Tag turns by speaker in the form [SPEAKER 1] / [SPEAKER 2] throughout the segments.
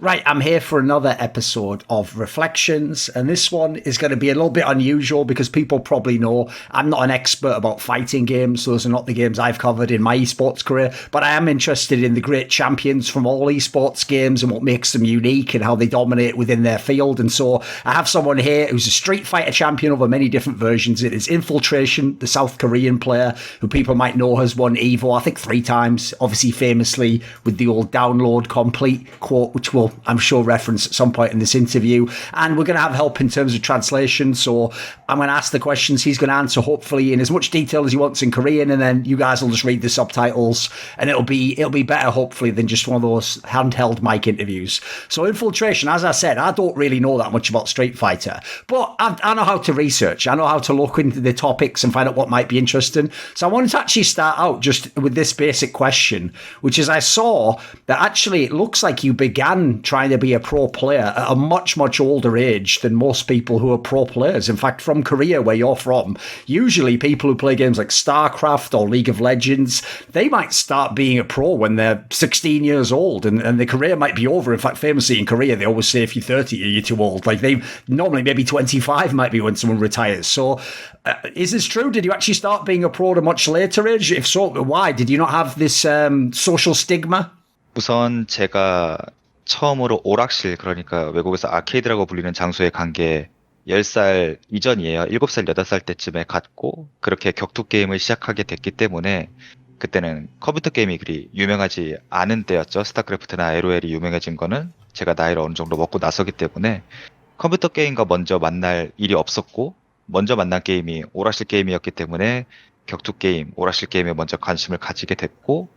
[SPEAKER 1] Right, I'm here for another episode of Reflections, and this one is going to be a little bit unusual because people probably know I'm not an expert about fighting games. Those are not the games I've covered in my esports career, but I am interested in the great champions from all esports games and what makes them unique and how they dominate within their field. And so I have someone here who's a Street Fighter champion over many different versions. It is Infiltration, the South Korean player who people might know has won EVO, I think 3 times, obviously famously with the old download complete quote, which will I'm sure reference at some point in this interview. And we're going to have help in terms of translation. So I'm going to ask the questions. He's going to answer hopefully in as much detail as he wants in Korean, and then you guys will just read the subtitles, and it'll be better hopefully than just one of those handheld mic interviews. So Infiltration, as I said, I don't really know that much about Street Fighter, but I know how to research. I know how to look into the topics and find out what might be interesting. So I wanted to actually start out just with this basic question, which is I saw that actually it looks like you began trying to be a pro player at a much, much older age than most people who are pro players. In fact, from Korea, where you're from, usually people who play games like StarCraft or League of Legends, they might start being a pro when they're 16 years old, and their career might be over. In fact, famously in Korea, they always say if you're 30, you're too old. Like they normally maybe 25 might be when someone retires. So is this true? Did you actually start being a pro at a much later age? If so, why? Did you not have this social stigma?
[SPEAKER 2] 우선 제가 처음으로 오락실, 그러니까 외국에서 아케이드라고 불리는 장소에 간 게 10살 이전이에요. 7살, 8살 때쯤에 갔고, 그렇게 격투 게임을 시작하게 됐기 때문에, 그때는 컴퓨터 게임이 그리 유명하지 않은 때였죠. 스타크래프트나 LOL이 유명해진 거는 제가 나이를 어느 정도 먹고 나서기 때문에, 컴퓨터 게임과 먼저 만날 일이 없었고, 먼저 만난 게임이 오락실 게임이었기 때문에, 격투 게임, 오락실 게임에 먼저 관심을 가지게 됐고,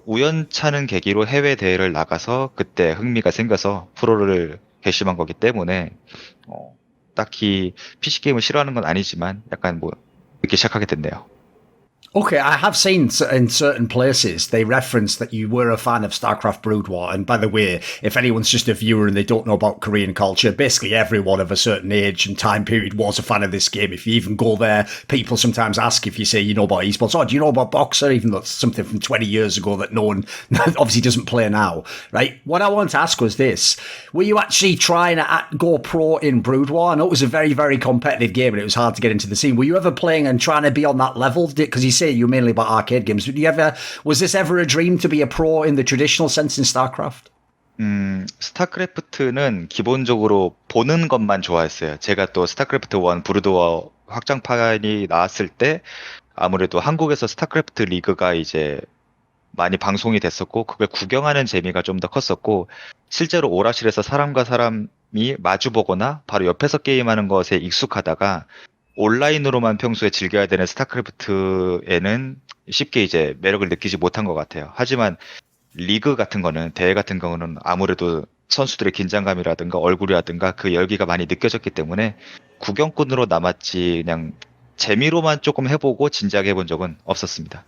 [SPEAKER 2] 우연찮은 계기로 해외 대회를 나가서 그때 흥미가 생겨서 프로를 결심한 거기 때문에, 딱히 PC게임을 싫어하는 건 아니지만 약간 뭐, 이렇게 시작하게 됐네요.
[SPEAKER 1] Okay, I have seen in certain places they reference that you were a fan of StarCraft Brood War. And by the way, if anyone's just a viewer and they don't know about Korean culture, basically everyone of a certain age and time period was a fan of this game. If you even go there, people sometimes ask if you say you know about esports. Oh, do you know about Boxer? Even though it's something from 20 years ago that no one obviously doesn't play now, right? What I wanted to ask was this. Were you actually trying to go pro in Brood War? I know it was a very, very competitive game and it was hard to get into the scene. Were you ever playing and trying to be on that level? Because you say you're mainly about arcade games. Was this ever a dream to be a pro in the traditional sense in StarCraft?
[SPEAKER 2] 스타크래프트는 기본적으로 보는 것만 좋아했어요. 제가 또 스타크래프트 1 브루드워 확장판이 나왔을 때 아무래도 한국에서 스타크래프트 리그가 이제 많이 방송이 됐었고 그걸 구경하는 재미가 좀 더 컸었고 실제로 오락실에서 사람과 사람이 마주보거나 바로 옆에서 게임하는 것에 익숙하다가 온라인으로만 평소에 즐겨야 되는 스타크래프트에는 쉽게 이제 매력을 느끼지 못한 것 같아요. 하지만 리그 같은 거는, 대회 같은 경우는 아무래도 선수들의 긴장감이라든가 얼굴이라든가 그 열기가 많이 느껴졌기 때문에 구경꾼으로 남았지 그냥 재미로만 조금 해보고 진지하게 해본 적은 없었습니다.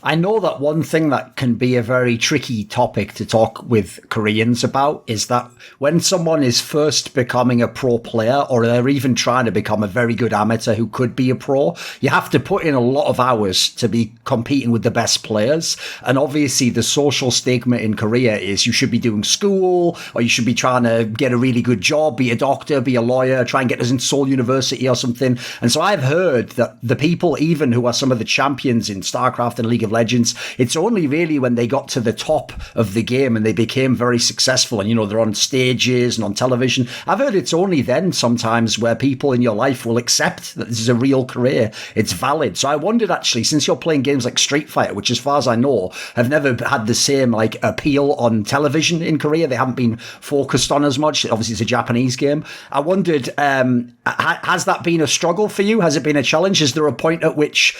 [SPEAKER 1] I know that one thing that can be a very tricky topic to talk with Koreans about is that when someone is first becoming a pro player or they're even trying to become a very good amateur who could be a pro, you have to put in a lot of hours to be competing with the best players. And obviously the social stigma in Korea is you should be doing school or you should be trying to get a really good job, be a doctor, be a lawyer, try and get us into Seoul University or something. And so I've heard that the people even who are some of the champions in StarCraft and League of Legends, it's only really when they got to the top of the game and they became very successful and, you know, they're on stages and on television. I've heard it's only then sometimes where people in your life will accept that this is a real career. It's valid. So I wondered actually, since you're playing games like Street Fighter, which as far as I know, have never had the same like appeal on television in Korea. They haven't been focused on as much. Obviously, it's a Japanese game. I wondered, has that been a struggle for you? Has it been a challenge? Is there a point at which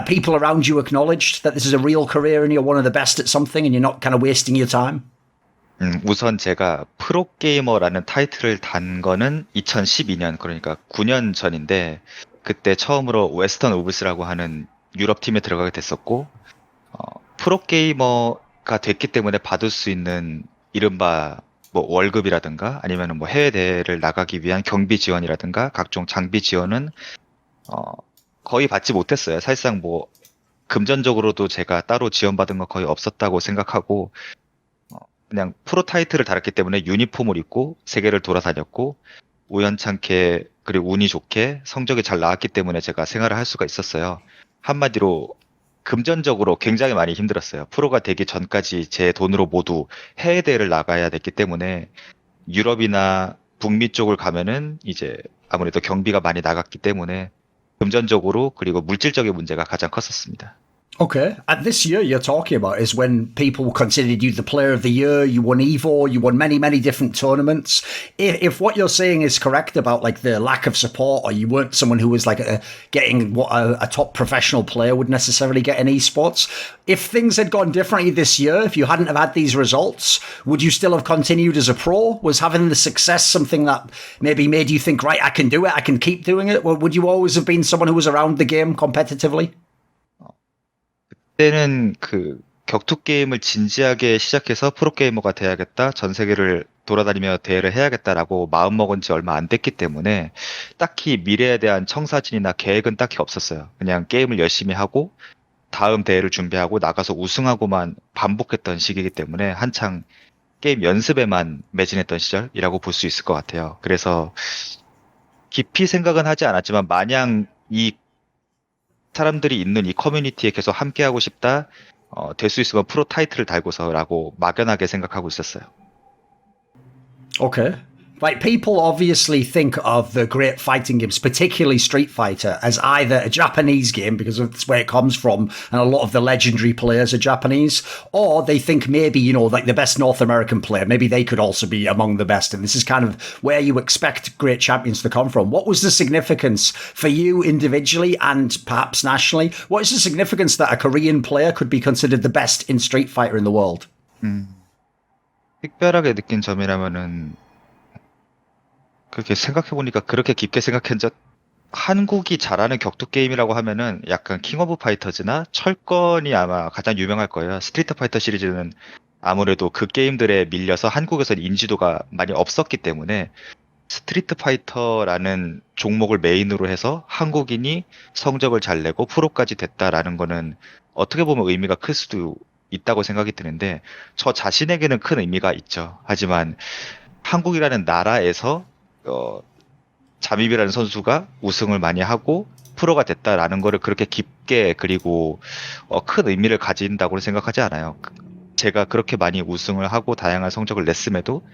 [SPEAKER 1] people around you acknowledged that this is a real career and you're one of the best at something and you're not kind of wasting your time?
[SPEAKER 2] 우선 제가 프로게이머라는 타이틀을 단 거는 2012년, 그러니까 9년 전인데 그때 처음으로 웨스턴 오브스라고 하는 유럽 팀에 들어가게 됐었고 프로게이머가 됐기 때문에 받을 수 있는 이른바 뭐 월급이라든가 아니면 뭐 해외 대회를 나가기 위한 경비 지원이라든가 각종 장비 지원은 거의 받지 못했어요. 사실상 뭐 금전적으로도 제가 따로 지원받은 거 거의 없었다고 생각하고 그냥 프로 타이틀을 달았기 때문에 유니폼을 입고 세계를 돌아다녔고 우연찮게 그리고 운이 좋게 성적이 잘 나왔기 때문에 제가 생활을 할 수가 있었어요. 한마디로 금전적으로 굉장히 많이 힘들었어요. 프로가 되기 전까지 제 돈으로 모두 해외 대회를 나가야 됐기 때문에 유럽이나 북미 쪽을 가면은 이제 아무래도 경비가 많이 나갔기 때문에 금전적으로 그리고 물질적인 문제가 가장 컸었습니다.
[SPEAKER 1] Okay. And this year you're talking about is when people considered you the player of the year. You won Evo. You won many, many different tournaments. If what you're saying is correct about like the lack of support, or you weren't someone who was like getting what a top professional player would necessarily get in esports, if things had gone differently this year, if you hadn't have had these results, would you still have continued as a pro? Was having the success something that maybe made you think, right, I can do it, I can keep doing it? Or would you always have been someone who was around the game competitively?
[SPEAKER 2] 그때는 그 격투 게임을 진지하게 시작해서 프로게이머가 돼야겠다, 전 세계를 돌아다니며 대회를 해야겠다라고 마음먹은 지 얼마 안 됐기 때문에 딱히 미래에 대한 청사진이나 계획은 딱히 없었어요. 그냥 게임을 열심히 하고 다음 대회를 준비하고 나가서 우승하고만 반복했던 시기이기 때문에 한창 게임 연습에만 매진했던 시절이라고 볼 수 있을 것 같아요. 그래서 깊이 생각은 하지 않았지만 마냥 이 사람들이 있는 이 커뮤니티에 계속 함께하고 싶다, 될 수 있으면 프로 타이틀을 달고서라고 막연하게 생각하고 있었어요.
[SPEAKER 1] Okay. Like, people obviously think of the great fighting games, particularly Street Fighter, as either a Japanese game, because that's where it comes from, and a lot of the legendary players are Japanese, or they think maybe, you know, like the best North American player, maybe they could also be among the best, and this is kind of where you expect great champions to come from. What was the significance for you individually and perhaps nationally? What is the significance that a Korean player could be considered the best in Street Fighter in the world?
[SPEAKER 2] 특별하게 느낀 점이라면은 그렇게 생각해보니까 그렇게 깊게 생각한 적, 한국이 잘하는 격투 게임이라고 하면은 약간 킹 오브 파이터즈나 철권이 아마 가장 유명할 거예요. 스트리트 파이터 시리즈는 아무래도 그 게임들에 밀려서 한국에서는 인지도가 많이 없었기 때문에 스트리트 파이터라는 종목을 메인으로 해서 한국인이 성적을 잘 내고 프로까지 됐다라는 거는 어떻게 보면 의미가 클 수도 있다고 생각이 드는데 저 자신에게는 큰 의미가 있죠. 하지만 한국이라는 나라에서 잠입이라는 선수가 우승을 많이 하고 프로가 됐다라는 거를 그렇게 깊게 그리고 큰 의미를 가진다고 생각하지 않아요. 제가 그렇게 많이 우승을 하고 다양한 성적을 냈음에도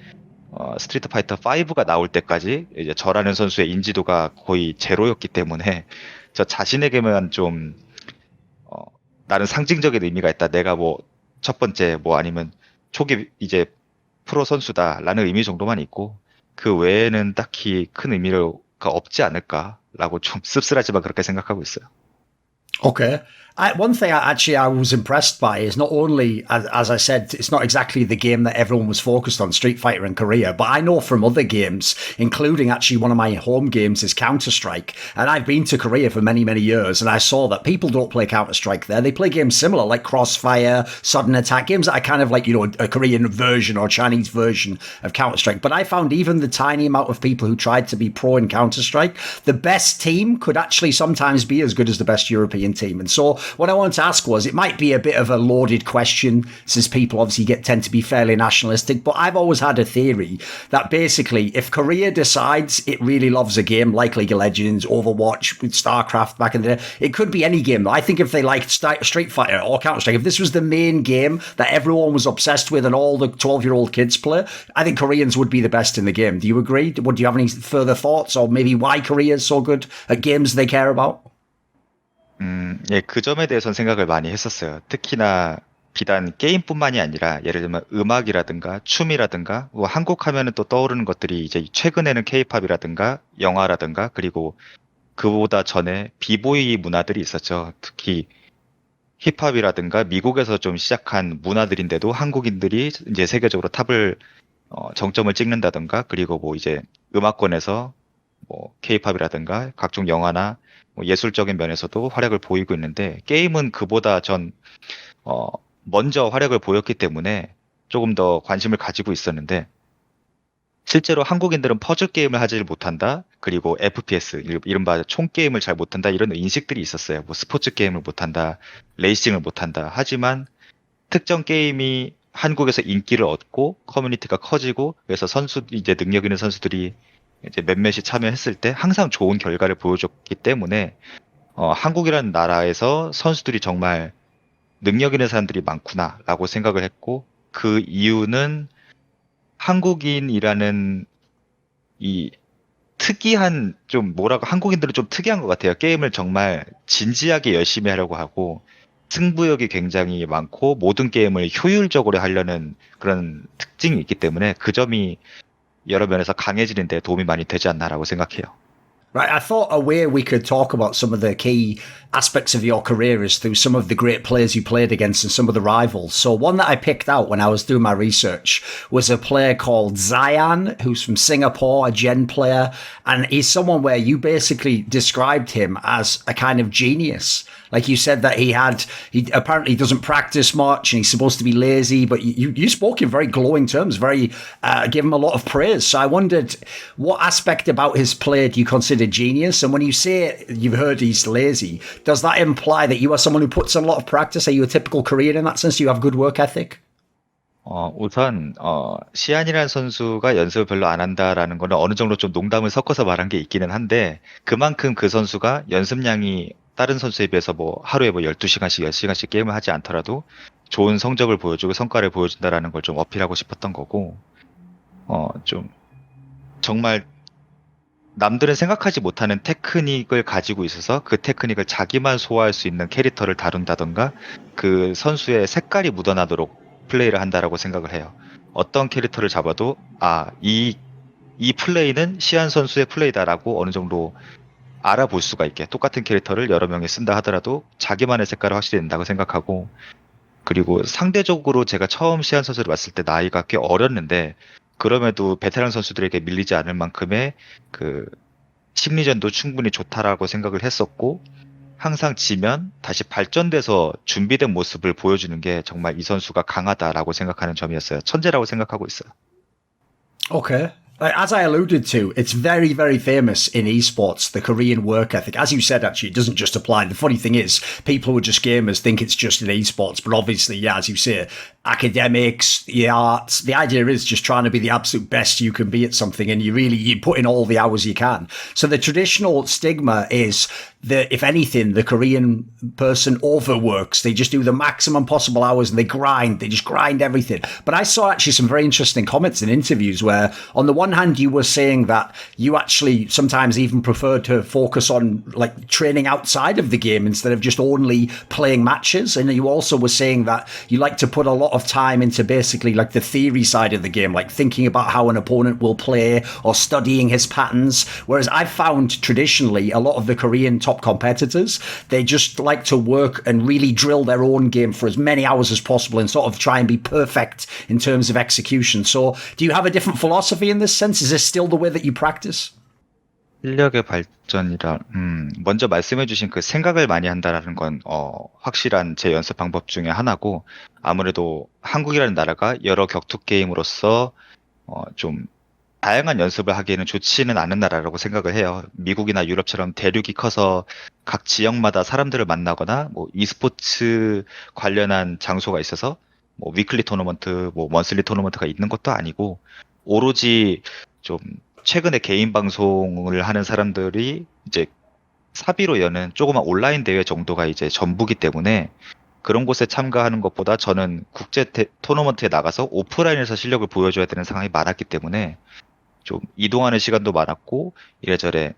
[SPEAKER 2] 스트리트 파이터 5가 나올 때까지 이제 저라는 선수의 인지도가 거의 제로였기 때문에 저 자신에게만 좀 나는 상징적인 의미가 있다. 내가 뭐 첫 번째 뭐 아니면 초기 이제 프로 선수다라는 의미 정도만 있고 그 외에는 딱히 큰 의미가 없지 않을까라고 좀 씁쓸하지만 그렇게 생각하고 있어요.
[SPEAKER 1] Okay. One thing I was impressed by is not only, as I said, it's not exactly the game that everyone was focused on, Street Fighter in Korea, but I know from other games, including actually one of my home games is Counter-Strike. And I've been to Korea for many, many years, and I saw that people don't play Counter-Strike there. They play games similar, like Crossfire, Sudden Attack, games that are kind of like, you know, a Korean version or Chinese version of Counter-Strike. But I found even the tiny amount of people who tried to be pro in Counter-Strike, the best team could actually sometimes be as good as the best European team. And so what I wanted to ask was, it might be a bit of a loaded question since people obviously tend to be fairly nationalistic, but I've always had a theory that basically if Korea decides it really loves a game like League of Legends, Overwatch, with StarCraft back in the day, it could be any game. I think if they liked Street Fighter or Counter-Strike, if this was the main game that everyone was obsessed with and all the 12-year-old kids play, I think Koreans would be the best in the game. Do you agree? Do you have any further thoughts or maybe why Korea is so good at games they care about?
[SPEAKER 2] 예, 그 점에 대해서는 생각을 많이 했었어요. 특히나 비단 게임뿐만이 아니라 예를 들면 음악이라든가 춤이라든가 뭐 한국 하면은 또 떠오르는 것들이 이제 최근에는 케이팝이라든가 영화라든가 그리고 그보다 전에 비보이 문화들이 있었죠. 특히 힙합이라든가 미국에서 좀 시작한 문화들인데도 한국인들이 이제 세계적으로 탑을 정점을 찍는다든가 그리고 뭐 이제 음악권에서 뭐 케이팝이라든가 각종 영화나 뭐 예술적인 면에서도 활약을 보이고 있는데 게임은 그보다 먼저 활약을 보였기 때문에 조금 더 관심을 가지고 있었는데 실제로 한국인들은 퍼즐 게임을 하지 못한다. 그리고 FPS, 이른바 총 게임을 잘 못한다. 이런 인식들이 있었어요. 뭐 스포츠 게임을 못한다. 레이싱을 못한다. 하지만 특정 게임이 한국에서 인기를 얻고 커뮤니티가 커지고 그래서 이제 능력 있는 선수들이 이제 몇몇이 참여했을 때 항상 좋은 결과를 보여줬기 때문에 한국이라는 나라에서 선수들이 정말 능력 있는 사람들이 많구나라고 생각을 했고 그 이유는 한국인이라는 이 특이한 좀 뭐라고 한국인들은 좀 특이한 것 같아요. 게임을 정말 진지하게 열심히 하려고 하고 승부욕이 굉장히 많고 모든 게임을 효율적으로 하려는 그런 특징이 있기 때문에 그 점이 여러 면에서 강해지는 데 도움이 많이 되지 않나라고 생각해요.
[SPEAKER 1] Right, I thought a way we could talk about some of the key aspects of your career is through some of the great players you played against and some of the rivals. So one that I picked out when I was doing my research was a player called Zayan, who's from Singapore, a Gen player, and he's someone where you basically described him as a kind of genius. Like you said that he apparently doesn't practice much and he's supposed to be lazy, but you spoke in very glowing terms, give him a lot of praise. So I wondered what aspect about his play do you consider genius? And when you say you've heard he's lazy, does that imply that you are someone who puts in a lot of practice? Are you a typical Korean in that sense? Do you have good work ethic?
[SPEAKER 2] 우선, 시안이라는 선수가 연습을 별로 안 한다라는 거는 어느 정도 좀 농담을 섞어서 말한 게 있기는 한데, 그만큼 그 선수가 연습량이 다른 선수에 비해서 뭐 하루에 뭐 12시간씩, 10시간씩 게임을 하지 않더라도 좋은 성적을 보여주고 성과를 보여준다라는 걸 좀 어필하고 싶었던 거고, 좀, 정말 남들은 생각하지 못하는 테크닉을 가지고 있어서 그 테크닉을 자기만 소화할 수 있는 캐릭터를 다룬다던가 그 선수의 색깔이 묻어나도록 플레이를 한다라고 생각을 해요. 어떤 캐릭터를 잡아도 이 플레이는 시안 선수의 플레이다라고 어느 정도 알아볼 수가 있게 똑같은 캐릭터를 여러 명이 쓴다 하더라도 자기만의 색깔을 확실히 낸다고 생각하고 그리고 상대적으로 제가 처음 시안 선수를 봤을 때 나이가 꽤 어렸는데 그럼에도 베테랑 선수들에게 밀리지 않을 만큼의 그 심리전도 충분히 좋다라고 생각을 했었고 항상 지면 다시 발전돼서 준비된 모습을 보여주는 게 정말 이 선수가 강하다라고 생각하는 점이었어요. 천재라고 생각하고 있어요.
[SPEAKER 1] Okay. As I alluded to, it's very, very famous in esports, the Korean work ethic. As you said, actually, it doesn't just apply. The funny thing is, people who are just gamers think it's just in esports, but obviously, yeah, as you say, academics, the arts, the idea is just trying to be the absolute best you can be at something, and you put in all the hours you can. So the traditional stigma is that, if anything, the Korean person overworks. They just do the maximum possible hours and they just grind everything. But I saw actually some very interesting comments in interviews where, on the one hand, you were saying that you actually sometimes even prefer to focus on like training outside of the game instead of just only playing matches. And you also were saying that you like to put a lot of time into basically like the theory side of the game, like thinking about how an opponent will play or studying his patterns. Whereas I've found traditionally a lot of the Korean top competitors, they just like to work and really drill their own game for as many hours as possible and sort of try and be perfect in terms of execution. So do you have a different philosophy in this sense? Is this still the way that you practice?
[SPEAKER 2] 실력의 발전이라, 먼저 말씀해주신 그 생각을 많이 한다라는 건, 확실한 제 연습 방법 중에 하나고, 아무래도 한국이라는 나라가 여러 격투 게임으로서, 좀, 다양한 연습을 하기에는 좋지는 않은 나라라고 생각을 해요. 미국이나 유럽처럼 대륙이 커서 각 지역마다 사람들을 만나거나, 뭐, e스포츠 관련한 장소가 있어서, 뭐, 위클리 토너먼트, 뭐, 먼슬리 토너먼트가 있는 것도 아니고, 오로지 좀, 최근에 개인 방송을 하는 사람들이 이제 사비로 여는 조그만 온라인 대회 정도가 이제 전부기 때문에 그런 곳에 참가하는 것보다 저는 국제 토너먼트에 나가서 오프라인에서 실력을 보여줘야 되는 상황이 많았기 때문에 좀 이동하는 시간도 많았고 이래저래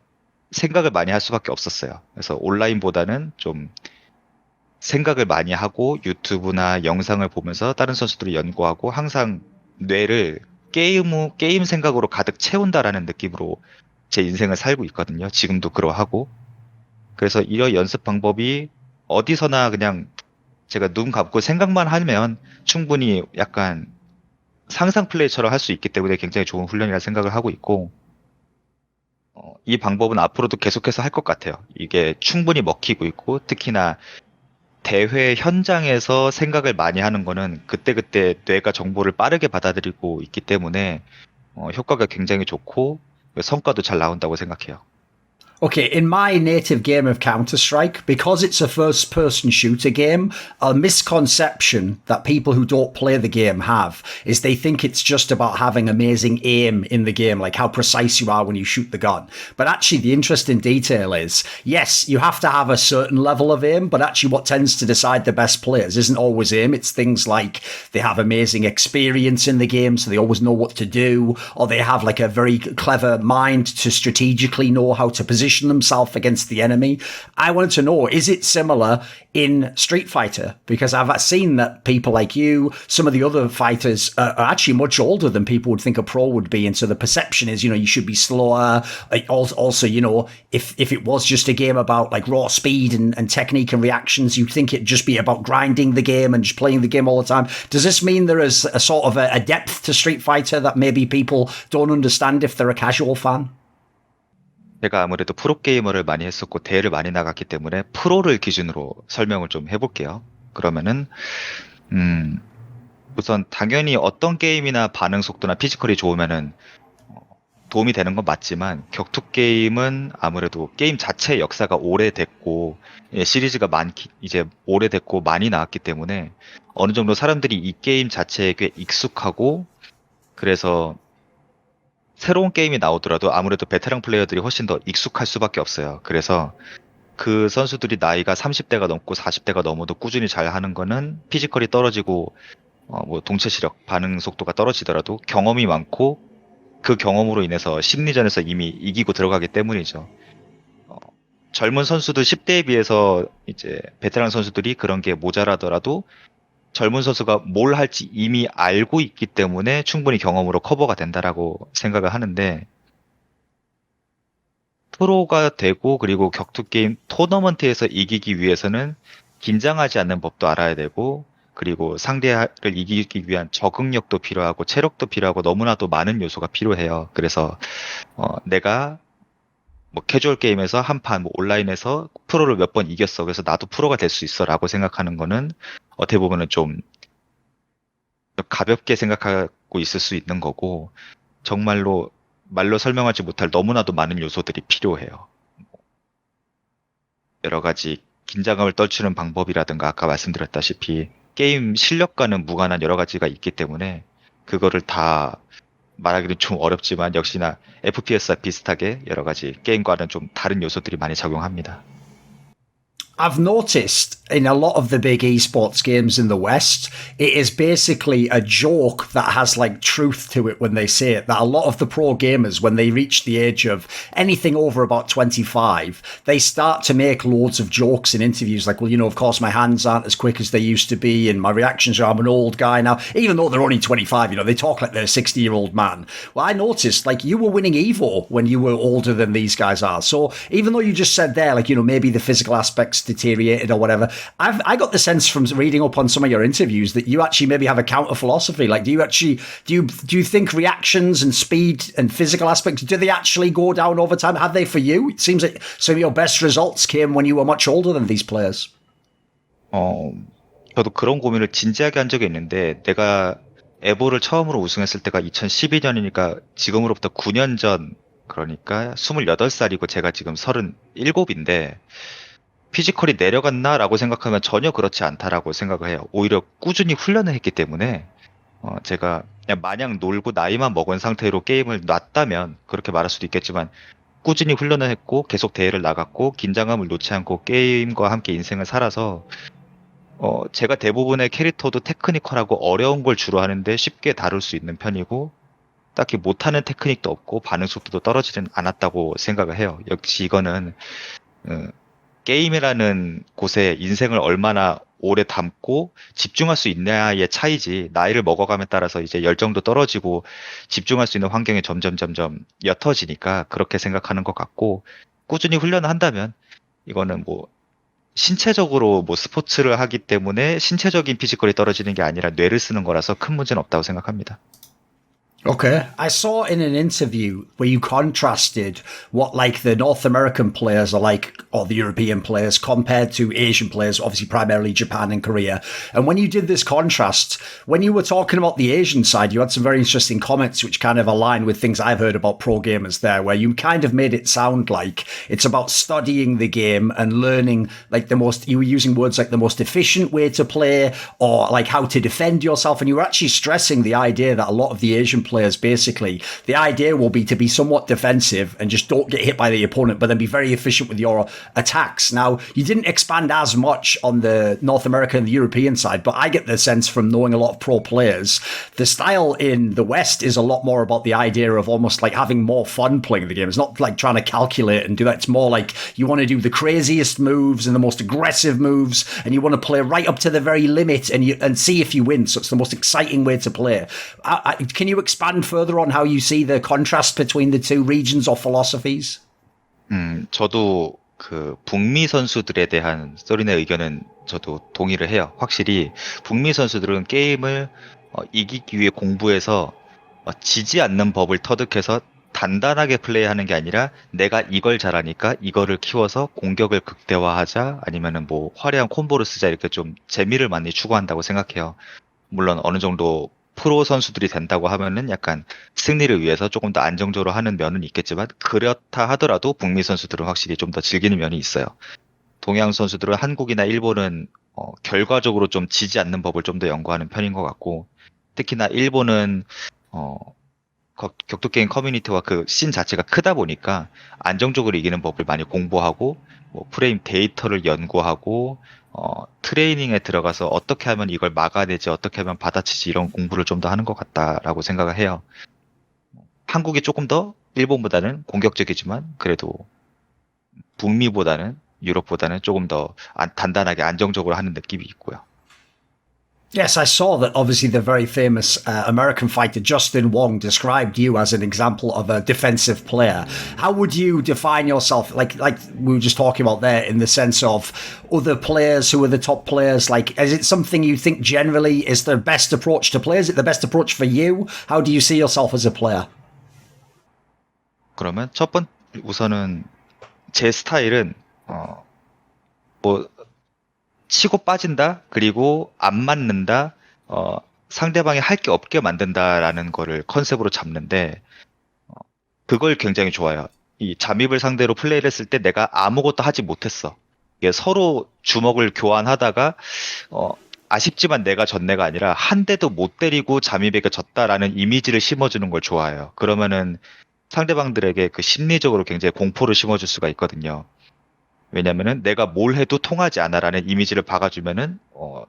[SPEAKER 2] 생각을 많이 할 수밖에 없었어요. 그래서 온라인보다는 좀 생각을 많이 하고 유튜브나 영상을 보면서 다른 선수들을 연구하고 항상 뇌를 게임 생각으로 가득 채운다라는 느낌으로 제 인생을 살고 있거든요. 지금도 그러하고. 그래서 이런 연습 방법이 어디서나 그냥 제가 눈 감고 생각만 하면 충분히 약간 상상 플레이처럼 할 수 있기 때문에 굉장히 좋은 훈련이라 생각을 하고 있고, 이 방법은 앞으로도 계속해서 할 것 같아요. 이게 충분히 먹히고 있고, 특히나 대회 현장에서 생각을 많이 하는 거는 그때그때 뇌가 정보를 빠르게 받아들이고 있기 때문에 효과가 굉장히 좋고 성과도 잘 나온다고 생각해요.
[SPEAKER 1] Okay, in my native game of Counter-Strike, because it's a first-person shooter game, a misconception that people who don't play the game have is they think it's just about having amazing aim in the game, like how precise you are when you shoot the gun. But actually, the interesting detail is, yes, you have to have a certain level of aim, but actually what tends to decide the best players isn't always aim. It's things like they have amazing experience in the game, so they always know what to do, or they have like a very clever mind to strategically know how to position themselves against the enemy. I wanted to know, is it similar in Street Fighter? Because I've seen that people like you, some of the other fighters are actually much older than people would think a pro would be. And so the perception is, you should be slower. Also, if it was just a game about like raw speed and technique and reactions, you'd think it'd just be about grinding the game and just playing the game all the time. Does this mean there is a sort of a depth to Street Fighter that maybe people don't understand if they're a casual fan?
[SPEAKER 2] 제가 아무래도 프로게이머를 많이 했었고 대회를 많이 나갔기 때문에 프로를 기준으로 설명을 좀 해볼게요. 그러면은 우선 당연히 어떤 게임이나 반응 속도나 피지컬이 좋으면은 도움이 되는 건 맞지만 격투 게임은 아무래도 게임 자체의 역사가 오래됐고 시리즈가 이제 오래됐고 많이 나왔기 때문에 어느 정도 사람들이 이 게임 자체에 꽤 익숙하고, 그래서 새로운 게임이 나오더라도 아무래도 베테랑 플레이어들이 훨씬 더 익숙할 수밖에 없어요. 그래서 그 선수들이 나이가 30대가 넘고 40대가 넘어도 꾸준히 잘 하는 거는 피지컬이 떨어지고 뭐 동체 시력, 반응 속도가 떨어지더라도 경험이 많고 그 경험으로 인해서 심리전에서 이미 이기고 들어가기 때문이죠. 젊은 선수들 10대에 비해서 이제 베테랑 선수들이 그런 게 모자라더라도 젊은 선수가 뭘 할지 이미 알고 있기 때문에 충분히 경험으로 커버가 된다라고 생각을 하는데, 프로가 되고 그리고 격투 게임 토너먼트에서 이기기 위해서는 긴장하지 않는 법도 알아야 되고, 그리고 상대를 이기기 위한 적응력도 필요하고 체력도 필요하고 너무나도 많은 요소가 필요해요. 그래서 내가 뭐 캐주얼 게임에서 한 판, 뭐 온라인에서 프로를 몇 번 이겼어, 그래서 나도 프로가 될 수 있어라고 생각하는 거는 어떻게 보면은 좀 가볍게 생각하고 있을 수 있는 거고, 정말로 말로 설명하지 못할 너무나도 많은 요소들이 필요해요. 여러 가지 긴장감을 떨치는 방법이라든가 아까 말씀드렸다시피 게임 실력과는 무관한 여러 가지가 있기 때문에 그거를 다 말하기는 좀 어렵지만 역시나 FPS와 비슷하게 여러 가지 게임과는 좀 다른 요소들이 많이 적용합니다.
[SPEAKER 1] I've noticed in a lot of the big esports games in the West, it is basically a joke that has like truth to it when they say it. That a lot of the pro gamers, when they reach the age of anything over about 25, they start to make loads of jokes in interviews like, well, of course my hands aren't as quick as they used to be and my reactions are, I'm an old guy now. Even though they're only 25, they talk like they're a 60-year-old man. Well, I noticed like you were winning EVO when you were older than these guys are. So even though you just said there, like, maybe the physical aspects deteriorated or whatever, I got the sense from reading up on some of your interviews that you actually maybe have a counter philosophy. Like, do you think reactions and speed and physical aspects, do they actually go down over time? Have they for you? It seems like some of your best results came when you were much older than these players.
[SPEAKER 2] 저도 그런 고민을 진지하게 한 적이 있는데, 내가 에보를 처음으로 우승했을 때가 2012년이니까 지금으로부터 9년 전, 그러니까 28살이고 제가 지금 37인데 피지컬이 내려갔나라고 생각하면 전혀 그렇지 않다라고 생각을 해요. 오히려 꾸준히 훈련을 했기 때문에 제가 그냥 마냥 놀고 나이만 먹은 상태로 게임을 놨다면 그렇게 말할 수도 있겠지만, 꾸준히 훈련을 했고 계속 대회를 나갔고 긴장감을 놓지 않고 게임과 함께 인생을 살아서 제가 대부분의 캐릭터도 테크니컬하고 어려운 걸 주로 하는데 쉽게 다룰 수 있는 편이고, 딱히 못하는 테크닉도 없고 반응 속도도 떨어지진 않았다고 생각을 해요. 역시 이거는 게임이라는 곳에 인생을 얼마나 오래 담고 집중할 수 있냐의 차이지, 나이를 먹어감에 따라서 이제 열정도 떨어지고 집중할 수 있는 환경이 점점 옅어지니까 그렇게 생각하는 것 같고, 꾸준히 훈련을 한다면 이거는 뭐 신체적으로 뭐 스포츠를 하기 때문에 신체적인 피지컬이 떨어지는 게 아니라 뇌를 쓰는 거라서 큰 문제는 없다고 생각합니다.
[SPEAKER 1] Okay. I saw in an interview where you contrasted what like the North American players are like, or the European players compared to Asian players, obviously primarily Japan and Korea. And when you did this contrast, when you were talking about the Asian side, you had some very interesting comments which kind of align with things I've heard about pro gamers there, where you kind of made it sound like it's about studying the game and learning like you were using words like the most efficient way to play or like how to defend yourself. And you were actually stressing the idea that a lot of the Asian players, basically, the idea will be to be somewhat defensive and just don't get hit by the opponent, but then be very efficient with your attacks. Now, you didn't expand as much on the North American and the European side, but I get the sense from knowing a lot of pro players, the style in the West is a lot more about the idea of almost like having more fun playing the game. It's not like trying to calculate and do that. It's more like you want to do the craziest moves and the most aggressive moves, and you want to play right up to the very limit and see if you win. So it's the most exciting way to play. Can you expand further on how you see the contrast between the two regions or philosophies?
[SPEAKER 2] 저도 그 북미 선수들에 대한 소린의 의견은 저도 동의를 해요. 확실히 북미 선수들은 게임을 이기기 위해 공부해서 지지 않는 법을 터득해서 단단하게 플레이하는 게 아니라 내가 이걸 잘하니까 이거를 키워서 공격을 극대화하자 아니면은 뭐 화려한 콤보를 쓰자 이렇게 좀 재미를 많이 추구한다고 생각해요. 물론 어느 정도 프로 선수들이 된다고 하면은 약간 승리를 위해서 조금 더 안정적으로 하는 면은 있겠지만 그렇다 하더라도 북미 선수들은 확실히 좀 더 즐기는 면이 있어요. 동양 선수들은 한국이나 일본은 결과적으로 좀 지지 않는 법을 좀 더 연구하는 편인 것 같고 특히나 일본은 격투게임 커뮤니티와 그 씬 자체가 크다 보니까 안정적으로 이기는 법을 많이 공부하고 뭐 프레임 데이터를 연구하고 트레이닝에 들어가서 어떻게 하면 이걸 막아내지 어떻게 하면 받아치지 이런 공부를 좀 더 하는 것 같다라고 생각을 해요. 한국이 조금 더 일본보다는 공격적이지만 그래도 북미보다는 유럽보다는 조금 더 단단하게 안정적으로 하는 느낌이 있고요.
[SPEAKER 1] Yes, I saw that obviously the very famous American fighter Justin Wong described you as an example of a defensive player. How would you define yourself, like we were just talking about there, in the sense of other players who are the top players? Like, is it something you think generally is the best approach to play? Is it the best approach for you? How do you see yourself as a player?
[SPEAKER 2] 그러면 우선은 제 스타일은 뭐 치고 빠진다 그리고 안 맞는다 상대방이 할 게 없게 만든다라는 거를 컨셉으로 잡는데 그걸 굉장히 좋아요. 이 잠입을 상대로 플레이를 했을 때 내가 아무것도 하지 못했어. 이게 서로 주먹을 교환하다가 아쉽지만 내가 졌네가 아니라 한 대도 못 때리고 잠입에게 졌다라는 이미지를 심어주는 걸 좋아해요. 그러면은 상대방들에게 그 심리적으로 굉장히 공포를 심어줄 수가 있거든요. 왜냐면은 내가 뭘 해도 통하지 않아라는 이미지를 박아주면은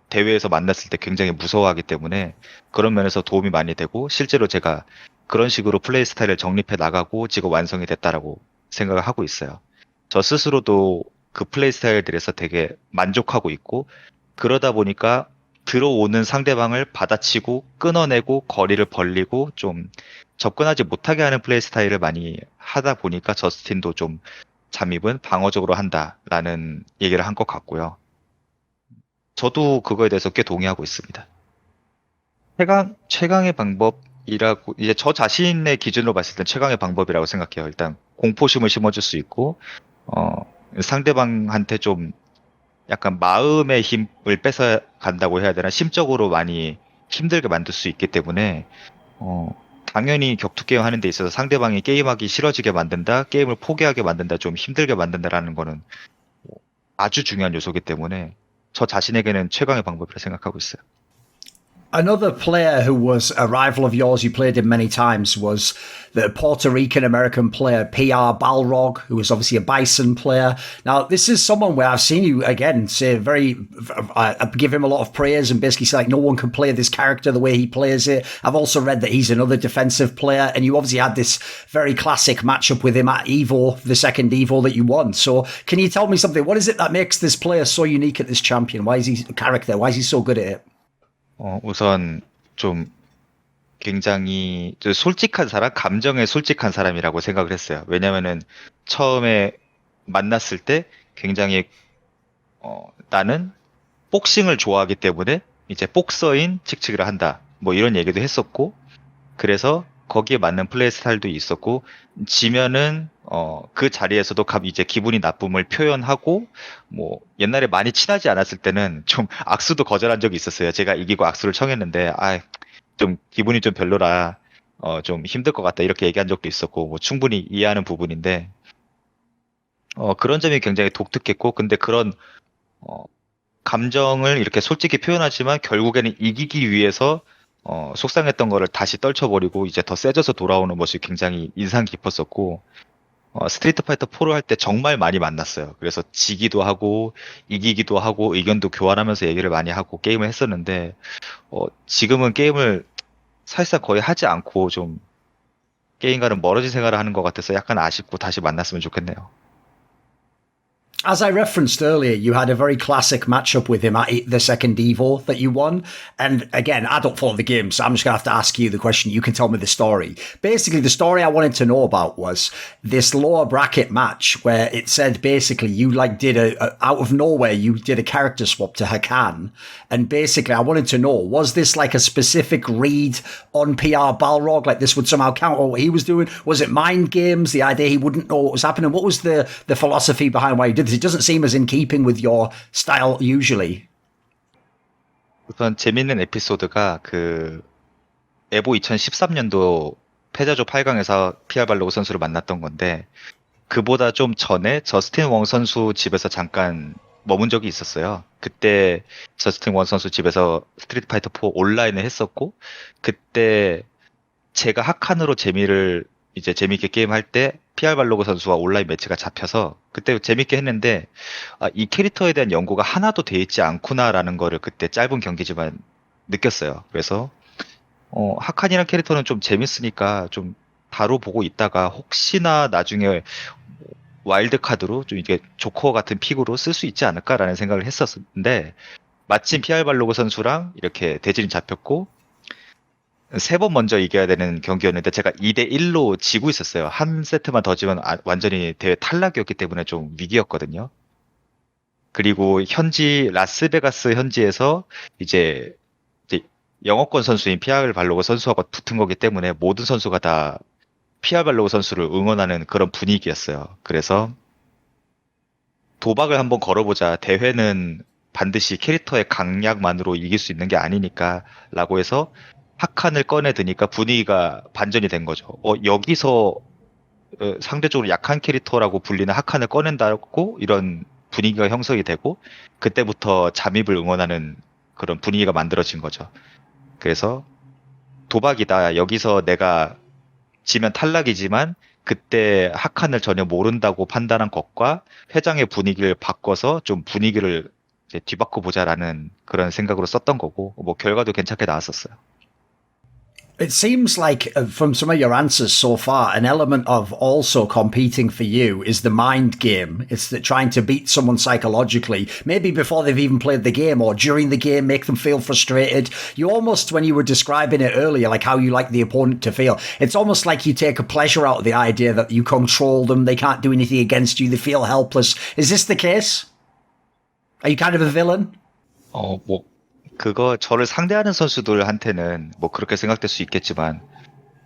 [SPEAKER 2] 대회에서 만났을 때 굉장히 무서워하기 때문에 그런 면에서 도움이 많이 되고 실제로 제가 그런 식으로 플레이 스타일을 정립해 나가고 지금 완성이 됐다라고 생각을 하고 있어요. 저 스스로도 그 플레이 스타일들에서 되게 만족하고 있고 그러다 보니까 들어오는 상대방을 받아치고 끊어내고 거리를 벌리고 좀 접근하지 못하게 하는 플레이 스타일을 많이 하다 보니까 저스틴도 좀 잠입은 방어적으로 한다라는 얘기를 한 것 같고요. 저도 그거에 대해서 꽤 동의하고 있습니다. 최강의 방법이라고, 이제 저 자신의 기준으로 봤을 땐 최강의 방법이라고 생각해요. 일단 공포심을 심어줄 수 있고, 상대방한테 좀 약간 마음의 힘을 뺏어 간다고 해야 되나, 심적으로 많이 힘들게 만들 수 있기 때문에, 당연히 격투게임 하는 데 있어서 상대방이 게임하기 싫어지게 만든다, 게임을 포기하게 만든다, 좀 힘들게 만든다라는 거는 아주 중요한 요소이기 때문에 저 자신에게는 최강의 방법이라 생각하고 있어요.
[SPEAKER 1] Another player who was a rival of yours, you played him many times, was the Puerto Rican-American player PR Balrog, who was obviously a Bison player. Now, this is someone where I've seen you, again, say give him a lot of praise and basically say, like, no one can play this character the way he plays it. I've also read that he's another defensive player, and you obviously had this very classic matchup with him at EVO, the second EVO that you won. So can you tell me something? What is it that makes this player so unique at this champion? Why is he a character? Why is he so good at it?
[SPEAKER 2] 우선 좀 굉장히 솔직한 사람, 감정에 솔직한 사람이라고 생각을 했어요. 왜냐면은 처음에 만났을 때 굉장히 나는 복싱을 좋아하기 때문에 이제 복서인 칙칙이를 한다. 뭐 이런 얘기도 했었고 그래서 거기에 맞는 플레이 스타일도 있었고, 지면은, 그 자리에서도 이제 기분이 나쁨을 표현하고, 뭐, 옛날에 많이 친하지 않았을 때는 좀 악수도 거절한 적이 있었어요. 제가 이기고 악수를 청했는데, 좀 기분이 좀 별로라, 좀 힘들 것 같다, 이렇게 얘기한 적도 있었고, 뭐, 충분히 이해하는 부분인데, 그런 점이 굉장히 독특했고, 근데 그런, 어, 감정을 이렇게 솔직히 표현하지만 결국에는 이기기 위해서 속상했던 거를 다시 떨쳐버리고 이제 더 세져서 돌아오는 모습이 굉장히 인상 깊었었고 스트리트 파이터 4를 할 때 정말 많이 만났어요. 그래서 지기도 하고 이기기도 하고 의견도 교환하면서 얘기를 많이 하고 게임을 했었는데 지금은 게임을 사실상 거의 하지 않고 좀 게임과는 멀어진 생활을 하는 것 같아서 약간 아쉽고 다시 만났으면 좋겠네요.
[SPEAKER 1] As I referenced earlier, you had a very classic matchup with him at the second Evo that you won. And again, I don't follow the game, so I'm just going to have to ask you the question. You can tell me the story. Basically, the story I wanted to know about was this lower bracket match where it said basically you did out of nowhere, you did a character swap to Hakan. And basically, I wanted to know, was this like a specific read on PR Balrog? Like this would somehow counter what he was doing? Was it mind games? The idea he wouldn't know what was happening? What was the philosophy behind why he did this? It doesn't seem as in keeping with your style usually.
[SPEAKER 2] 우선 재밌는 에피소드가 에보 2013년도 패자조 8강에서 피아 발로그 선수를 만났던 건데 그보다 좀 전에 저스틴 웡 선수 집에서 잠깐 머문 적이 있었어요. 그때 저스틴 웡 선수 집에서 스트리트 파이터 4 온라인을 했었고 그때 제가 하칸으로 이제 재밌게 게임할 때 PR 발로그 선수와 온라인 매치가 잡혀서 그때 재밌게 했는데 이 캐릭터에 대한 연구가 하나도 돼 있지 않구나라는 거를 그때 짧은 경기지만 느꼈어요. 그래서 하칸이라는 캐릭터는 좀 재밌으니까 좀 다뤄보고 있다가 혹시나 나중에 와일드 카드로 좀 이게 조커 같은 픽으로 쓸 수 있지 않을까라는 생각을 했었는데 마침 PR 발로그 선수랑 이렇게 대진이 잡혔고 3번 먼저 이겨야 되는 경기였는데 제가 2대1로 지고 있었어요. 한 세트만 더 지면 완전히 대회 탈락이었기 때문에 좀 위기였거든요. 그리고 라스베가스 현지에서 이제 영어권 선수인 피아르 발로그 선수하고 붙은 거기 때문에 모든 선수가 다 피아르 발로그 선수를 응원하는 그런 분위기였어요. 그래서 도박을 한번 걸어보자. 대회는 반드시 캐릭터의 강약만으로 이길 수 있는 게 아니니까 라고 해서 하칸을 꺼내드니까 분위기가 반전이 된 거죠. 여기서 상대적으로 약한 캐릭터라고 불리는 하칸을 꺼낸다고 이런 분위기가 형성이 되고 그때부터 잠입을 응원하는 그런 분위기가 만들어진 거죠. 그래서 도박이다. 여기서 내가 지면 탈락이지만 그때 하칸을 전혀 모른다고 판단한 것과 회장의 분위기를 바꿔서 좀 분위기를 이제 뒤바꿔 보자라는 그런 생각으로 썼던 거고 뭐 결과도 괜찮게 나왔었어요.
[SPEAKER 1] It seems like from some of your answers so far, an element of also competing for you is the mind game. It's trying to beat someone psychologically, maybe before they've even played the game or during the game, make them feel frustrated. You almost, when you were describing it earlier, like how you like the opponent to feel, it's almost like you take a pleasure out of the idea that you control them. They can't do anything against you. They feel helpless. Is this the case? Are you kind of a villain?
[SPEAKER 2] 그거 저를 상대하는 선수들한테는 뭐 그렇게 생각될 수 있겠지만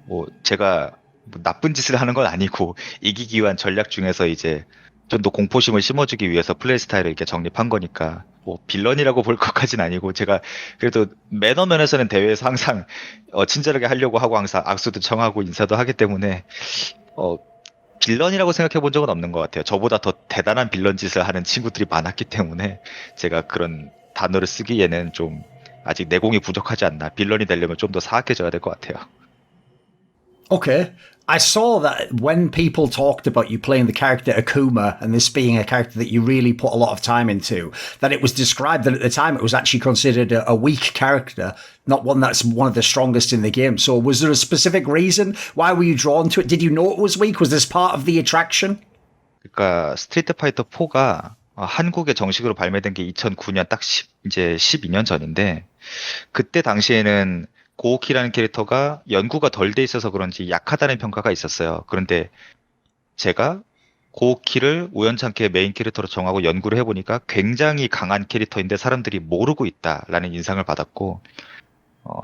[SPEAKER 2] 뭐 제가 뭐 나쁜 짓을 하는 건 아니고 이기기 위한 전략 중에서 이제 좀 더 공포심을 심어주기 위해서 플레이 스타일을 이렇게 정립한 거니까 뭐 빌런이라고 볼 것까지는 아니고 제가 그래도 매너 면에서는 대회에서 항상 친절하게 하려고 하고 항상 악수도 청하고 인사도 하기 때문에 빌런이라고 생각해 본 적은 없는 것 같아요. 저보다 더 대단한 빌런 짓을 하는 친구들이 많았기 때문에 제가 그런 단어를 쓰기에는 좀 아직 내공이 부족하지 않나. 빌런이 되려면 좀 더 사악해져야 될 것 같아요.
[SPEAKER 1] Okay. I saw that when people talked about you playing the character Akuma and this being a character that you really put a lot of time into, that it was described that at the time it was actually considered a weak character, not one that's one of the strongest in the game. So was there a specific reason? Why were you drawn to it? Did you know it was weak? Was this part of the attraction?
[SPEAKER 2] 그러니까 스트리트 파이터 4가 한국에 정식으로 발매된 게 2009년 이제 12년 전인데 그때 당시에는 고우키라는 캐릭터가 연구가 덜 돼 있어서 그런지 약하다는 평가가 있었어요. 그런데 제가 고우키를 우연찮게 메인 캐릭터로 정하고 연구를 해보니까 굉장히 강한 캐릭터인데 사람들이 모르고 있다라는 인상을 받았고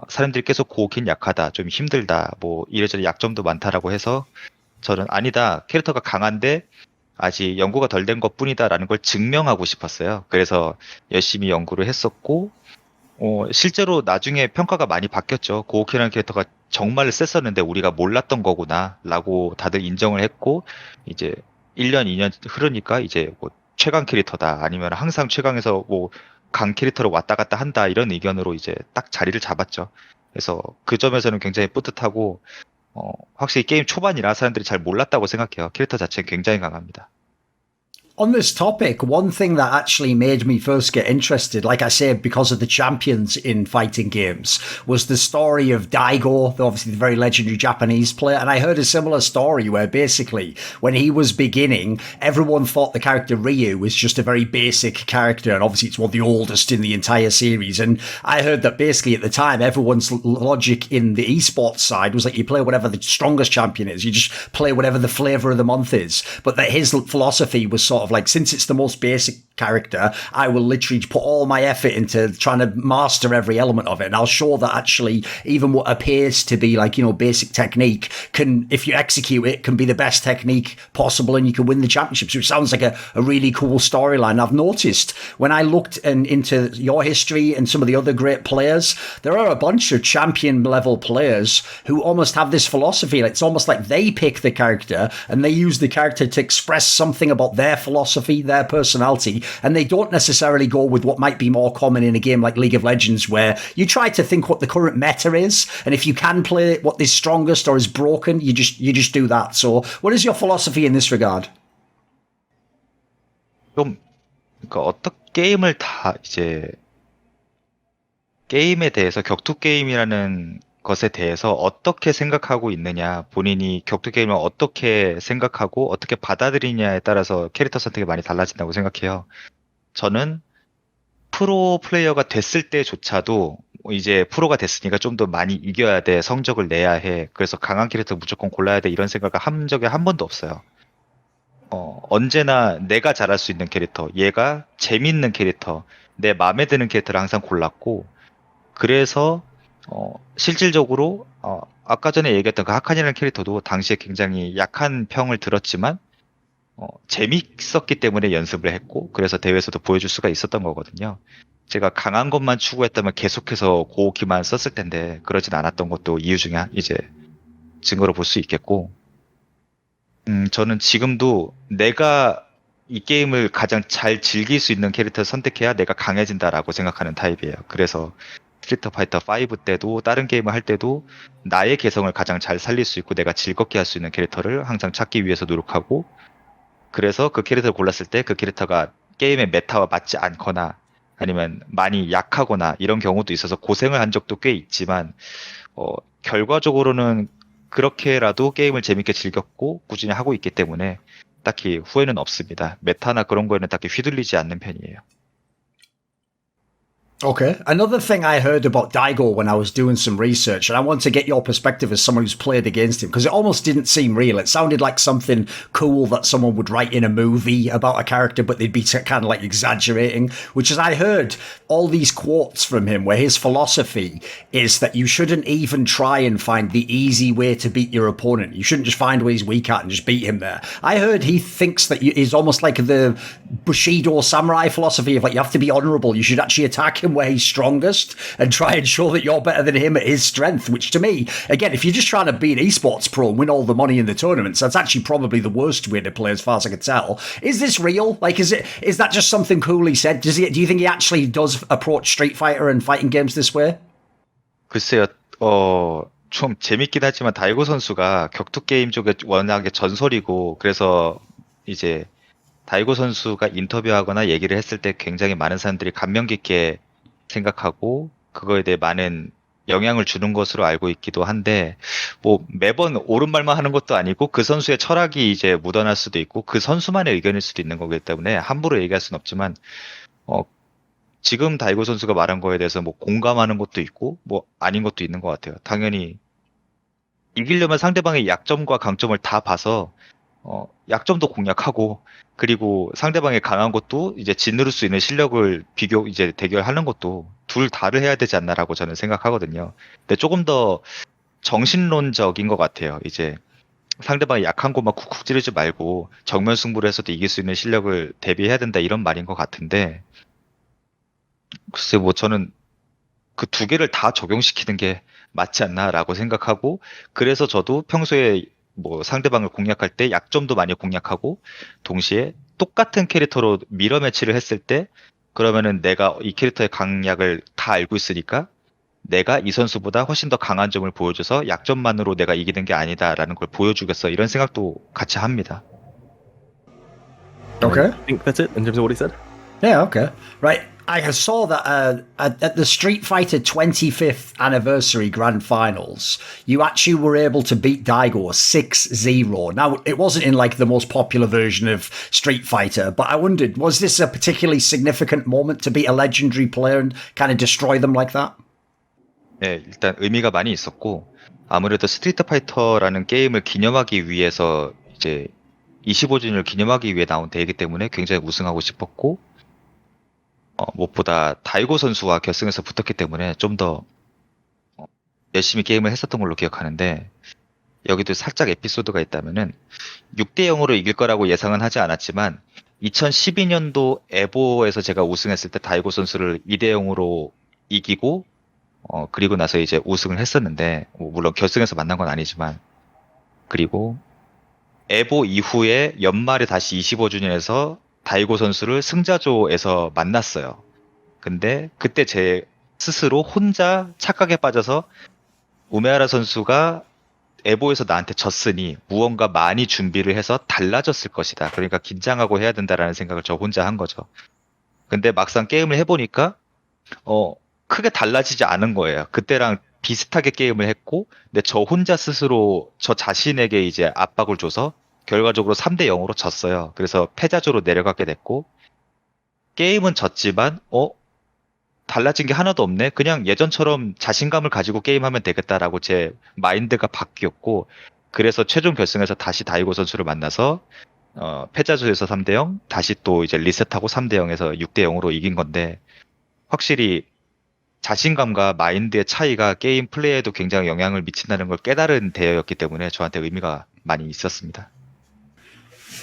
[SPEAKER 2] 사람들이 계속 고우키는 약하다, 좀 힘들다, 뭐 이래저래 약점도 많다라고 해서 저는 아니다, 캐릭터가 강한데 아직 연구가 덜 된 것뿐이다라는 걸 증명하고 싶었어요. 그래서 열심히 연구를 했었고, 실제로 나중에 평가가 많이 바뀌었죠. 고우키라는 캐릭터가 정말 셌었는데 우리가 몰랐던 거구나라고 다들 인정을 했고, 이제 1년, 2년 흐르니까 이제 뭐 최강 캐릭터다, 아니면 항상 최강에서 뭐 강 캐릭터로 왔다 갔다 한다, 이런 의견으로 이제 딱 자리를 잡았죠. 그래서 그 점에서는 굉장히 뿌듯하고, 확실히 게임 초반이라 사람들이 잘 몰랐다고 생각해요. 캐릭터 자체는 굉장히 강합니다.
[SPEAKER 1] On this topic, one thing that actually made me first get interested, like I said, because of the champions in fighting games, was the story of Daigo, obviously the very legendary Japanese player. And I heard a similar story where basically, when he was beginning, everyone thought the character Ryu was just a very basic character. And obviously, it's one of the oldest in the entire series. And I heard that basically at the time, everyone's logic in the esports side was like you play whatever the strongest champion is, you just play whatever the flavor of the month is. But that his philosophy was sort of like, since it's the most basic character, I will literally put all my effort into trying to master every element of it. And I'll show that actually even what appears to be like, basic technique can, if you execute it, can be the best technique possible and you can win the championships, which sounds like a really cool storyline. I've noticed when I looked into your history and some of the other great players, there are a bunch of champion level players who almost have this philosophy. It's almost like they pick the character and they use the character to express something about their philosophy, their personality, and they don't necessarily go with what might be more common in a game like League of Legends, where you try to think what the current meta is, and if you can play what is strongest or is broken, you just do that. So, what is your philosophy in this regard?
[SPEAKER 2] 좀, 그러니까 어떤 게임을 다 이제 게임에 대해서 격투 게임이라는 것에 대해서 어떻게 생각하고 있느냐, 본인이 격투 게임을 어떻게 생각하고 어떻게 받아들이냐에 따라서 캐릭터 선택이 많이 달라진다고 생각해요. 저는 프로 플레이어가 됐을 때조차도 이제 프로가 됐으니까 좀 더 많이 이겨야 돼, 성적을 내야 해, 그래서 강한 캐릭터 무조건 골라야 돼, 이런 생각을 한 적이 한 번도 없어요. 언제나 내가 잘할 수 있는 캐릭터, 얘가 재밌는 캐릭터, 내 마음에 드는 캐릭터를 항상 골랐고, 그래서 실질적으로 아까 전에 얘기했던 그 하칸이라는 캐릭터도 당시에 굉장히 약한 평을 들었지만 재밌었기 때문에 연습을 했고, 그래서 대회에서도 보여줄 수가 있었던 거거든요. 제가 강한 것만 추구했다면 계속해서 고우키만 썼을 텐데 그러진 않았던 것도 이유 중에 이제 증거로 볼 수 있겠고, 저는 지금도 내가 이 게임을 가장 잘 즐길 수 있는 캐릭터를 선택해야 내가 강해진다라고 생각하는 타입이에요. 그래서 스트리트 파이터 5 때도 다른 게임을 할 때도 나의 개성을 가장 잘 살릴 수 있고 내가 즐겁게 할 수 있는 캐릭터를 항상 찾기 위해서 노력하고, 그래서 그 캐릭터를 골랐을 때 그 캐릭터가 게임의 메타와 맞지 않거나 아니면 많이 약하거나 이런 경우도 있어서 고생을 한 적도 꽤 있지만, 결과적으로는 그렇게라도 게임을 재밌게 즐겼고 꾸준히 하고 있기 때문에 딱히 후회는 없습니다. 메타나 그런 거에는 딱히 휘둘리지 않는 편이에요.
[SPEAKER 1] Okay. Another thing I heard about Daigo when I was doing some research, and I want to get your perspective as someone who's played against him, because it almost didn't seem real. It sounded like something cool that someone would write in a movie about a character, but they'd be kind of like exaggerating, which is I heard all these quotes from him where his philosophy is that you shouldn't even try and find the easy way to beat your opponent. You shouldn't just find where he's weak at and just beat him there. I heard he thinks that he's almost like the Bushido samurai philosophy of like you have to be honorable. You should actually attack him where he's strongest and try and show that you're better than him at his strength, which to me, again, if you're just trying to be an esports pro and win all the money in the tournaments, that's actually probably the worst way to play as far as I can tell. Is this real? Like, is that just something cool he said? Do you think he actually does approach Street Fighter and fighting games this way?
[SPEAKER 2] 글쎄요, 좀 재밌긴 하지만 다이고 선수가 격투 게임 쪽에 워낙에 전설이고, 그래서 이제 다이고 선수가 인터뷰하거나 얘기를 했을 때 굉장히 많은 사람들이 감명 깊게 생각하고 그거에 대해 많은 영향을 주는 것으로 알고 있기도 한데, 뭐 매번 옳은 말만 하는 것도 아니고 그 선수의 철학이 이제 묻어날 수도 있고 그 선수만의 의견일 수도 있는 거기 때문에 함부로 얘기할 수는 없지만, 지금 다이고 선수가 말한 거에 대해서 뭐 공감하는 것도 있고 뭐 아닌 것도 있는 것 같아요. 당연히 이기려면 상대방의 약점과 강점을 다 봐서 약점도 공략하고, 그리고 상대방의 강한 것도 이제 짓누를 수 있는 실력을 이제 대결하는 것도 두 둘 다를 해야 되지 않나라고 저는 생각하거든요. 근데 조금 더 정신론적인 것 같아요. 이제 상대방이 약한 곳만 쿡쿡 찌르지 말고 정면 승부를 해서도 이길 수 있는 실력을 대비해야 된다 이런 말인 것 같은데 글쎄 뭐 저는 그 두 개를 다 적용시키는 게 맞지 않나라고 생각하고 그래서 저도 평소에 뭐 상대방을 공략할 때 약점도 많이 공략하고 동시에 똑같은 캐릭터로 미러 매치를 했을 때 그러면은 내가 이 캐릭터의 강약을 다 알고 있으니까 내가 이 선수보다 훨씬 더 강한 점을 보여줘서 약점만으로 내가 이기는 게 아니다라는 걸 보여주겠어 이런 생각도 같이 합니다.
[SPEAKER 1] Okay.
[SPEAKER 3] I think that's it in terms of what he said.
[SPEAKER 1] Yeah, okay. Right. I saw that at the Street Fighter 25th anniversary grand finals, you actually were able to beat Daigo 6-0. Now, it wasn't in like the most popular version of Street Fighter, but I wondered, was this a particularly significant moment to beat a legendary player and kind of destroy them like that?
[SPEAKER 2] 네, 일단 의미가 많이 있었고 아무래도 스트리트 파이터라는 게임을 기념하기 위해서 이제 25주년을 기념하기 위해 나온 대회이기 때문에 굉장히 우승하고 싶었고 무엇보다 다이고 선수와 결승에서 붙었기 때문에 좀 더 열심히 게임을 했었던 걸로 기억하는데 여기도 살짝 에피소드가 있다면은 6대 0으로 이길 거라고 예상은 하지 않았지만 2012년도 에보에서 제가 우승했을 때 다이고 선수를 2대 0으로 이기고 그리고 나서 이제 우승을 했었는데 물론 결승에서 만난 건 아니지만 그리고 에보 이후에 연말에 다시 25주년에서 다이고 선수를 승자조에서 만났어요. 근데 그때 제 스스로 혼자 착각에 빠져서 우메하라 선수가 에보에서 나한테 졌으니 무언가 많이 준비를 해서 달라졌을 것이다. 그러니까 긴장하고 해야 된다라는 생각을 저 혼자 한 거죠. 근데 막상 게임을 해보니까 크게 달라지지 않은 거예요. 그때랑 비슷하게 게임을 했고 근데 저 혼자 스스로 저 자신에게 이제 압박을 줘서 결과적으로 3대 0으로 졌어요. 그래서 패자조로 내려가게 됐고 게임은 졌지만 달라진 게 하나도 없네. 그냥 예전처럼 자신감을 가지고 게임하면 되겠다라고 제 마인드가 바뀌었고 그래서 최종 결승에서 다시 다이고 선수를 만나서 패자조에서 3대 0 다시 또 이제 리셋하고 3대 0에서 6대 0으로 이긴 건데 확실히 자신감과 마인드의 차이가 게임 플레이에도 굉장히 영향을 미친다는 걸 깨달은 대회였기 때문에 저한테 의미가 많이 있었습니다.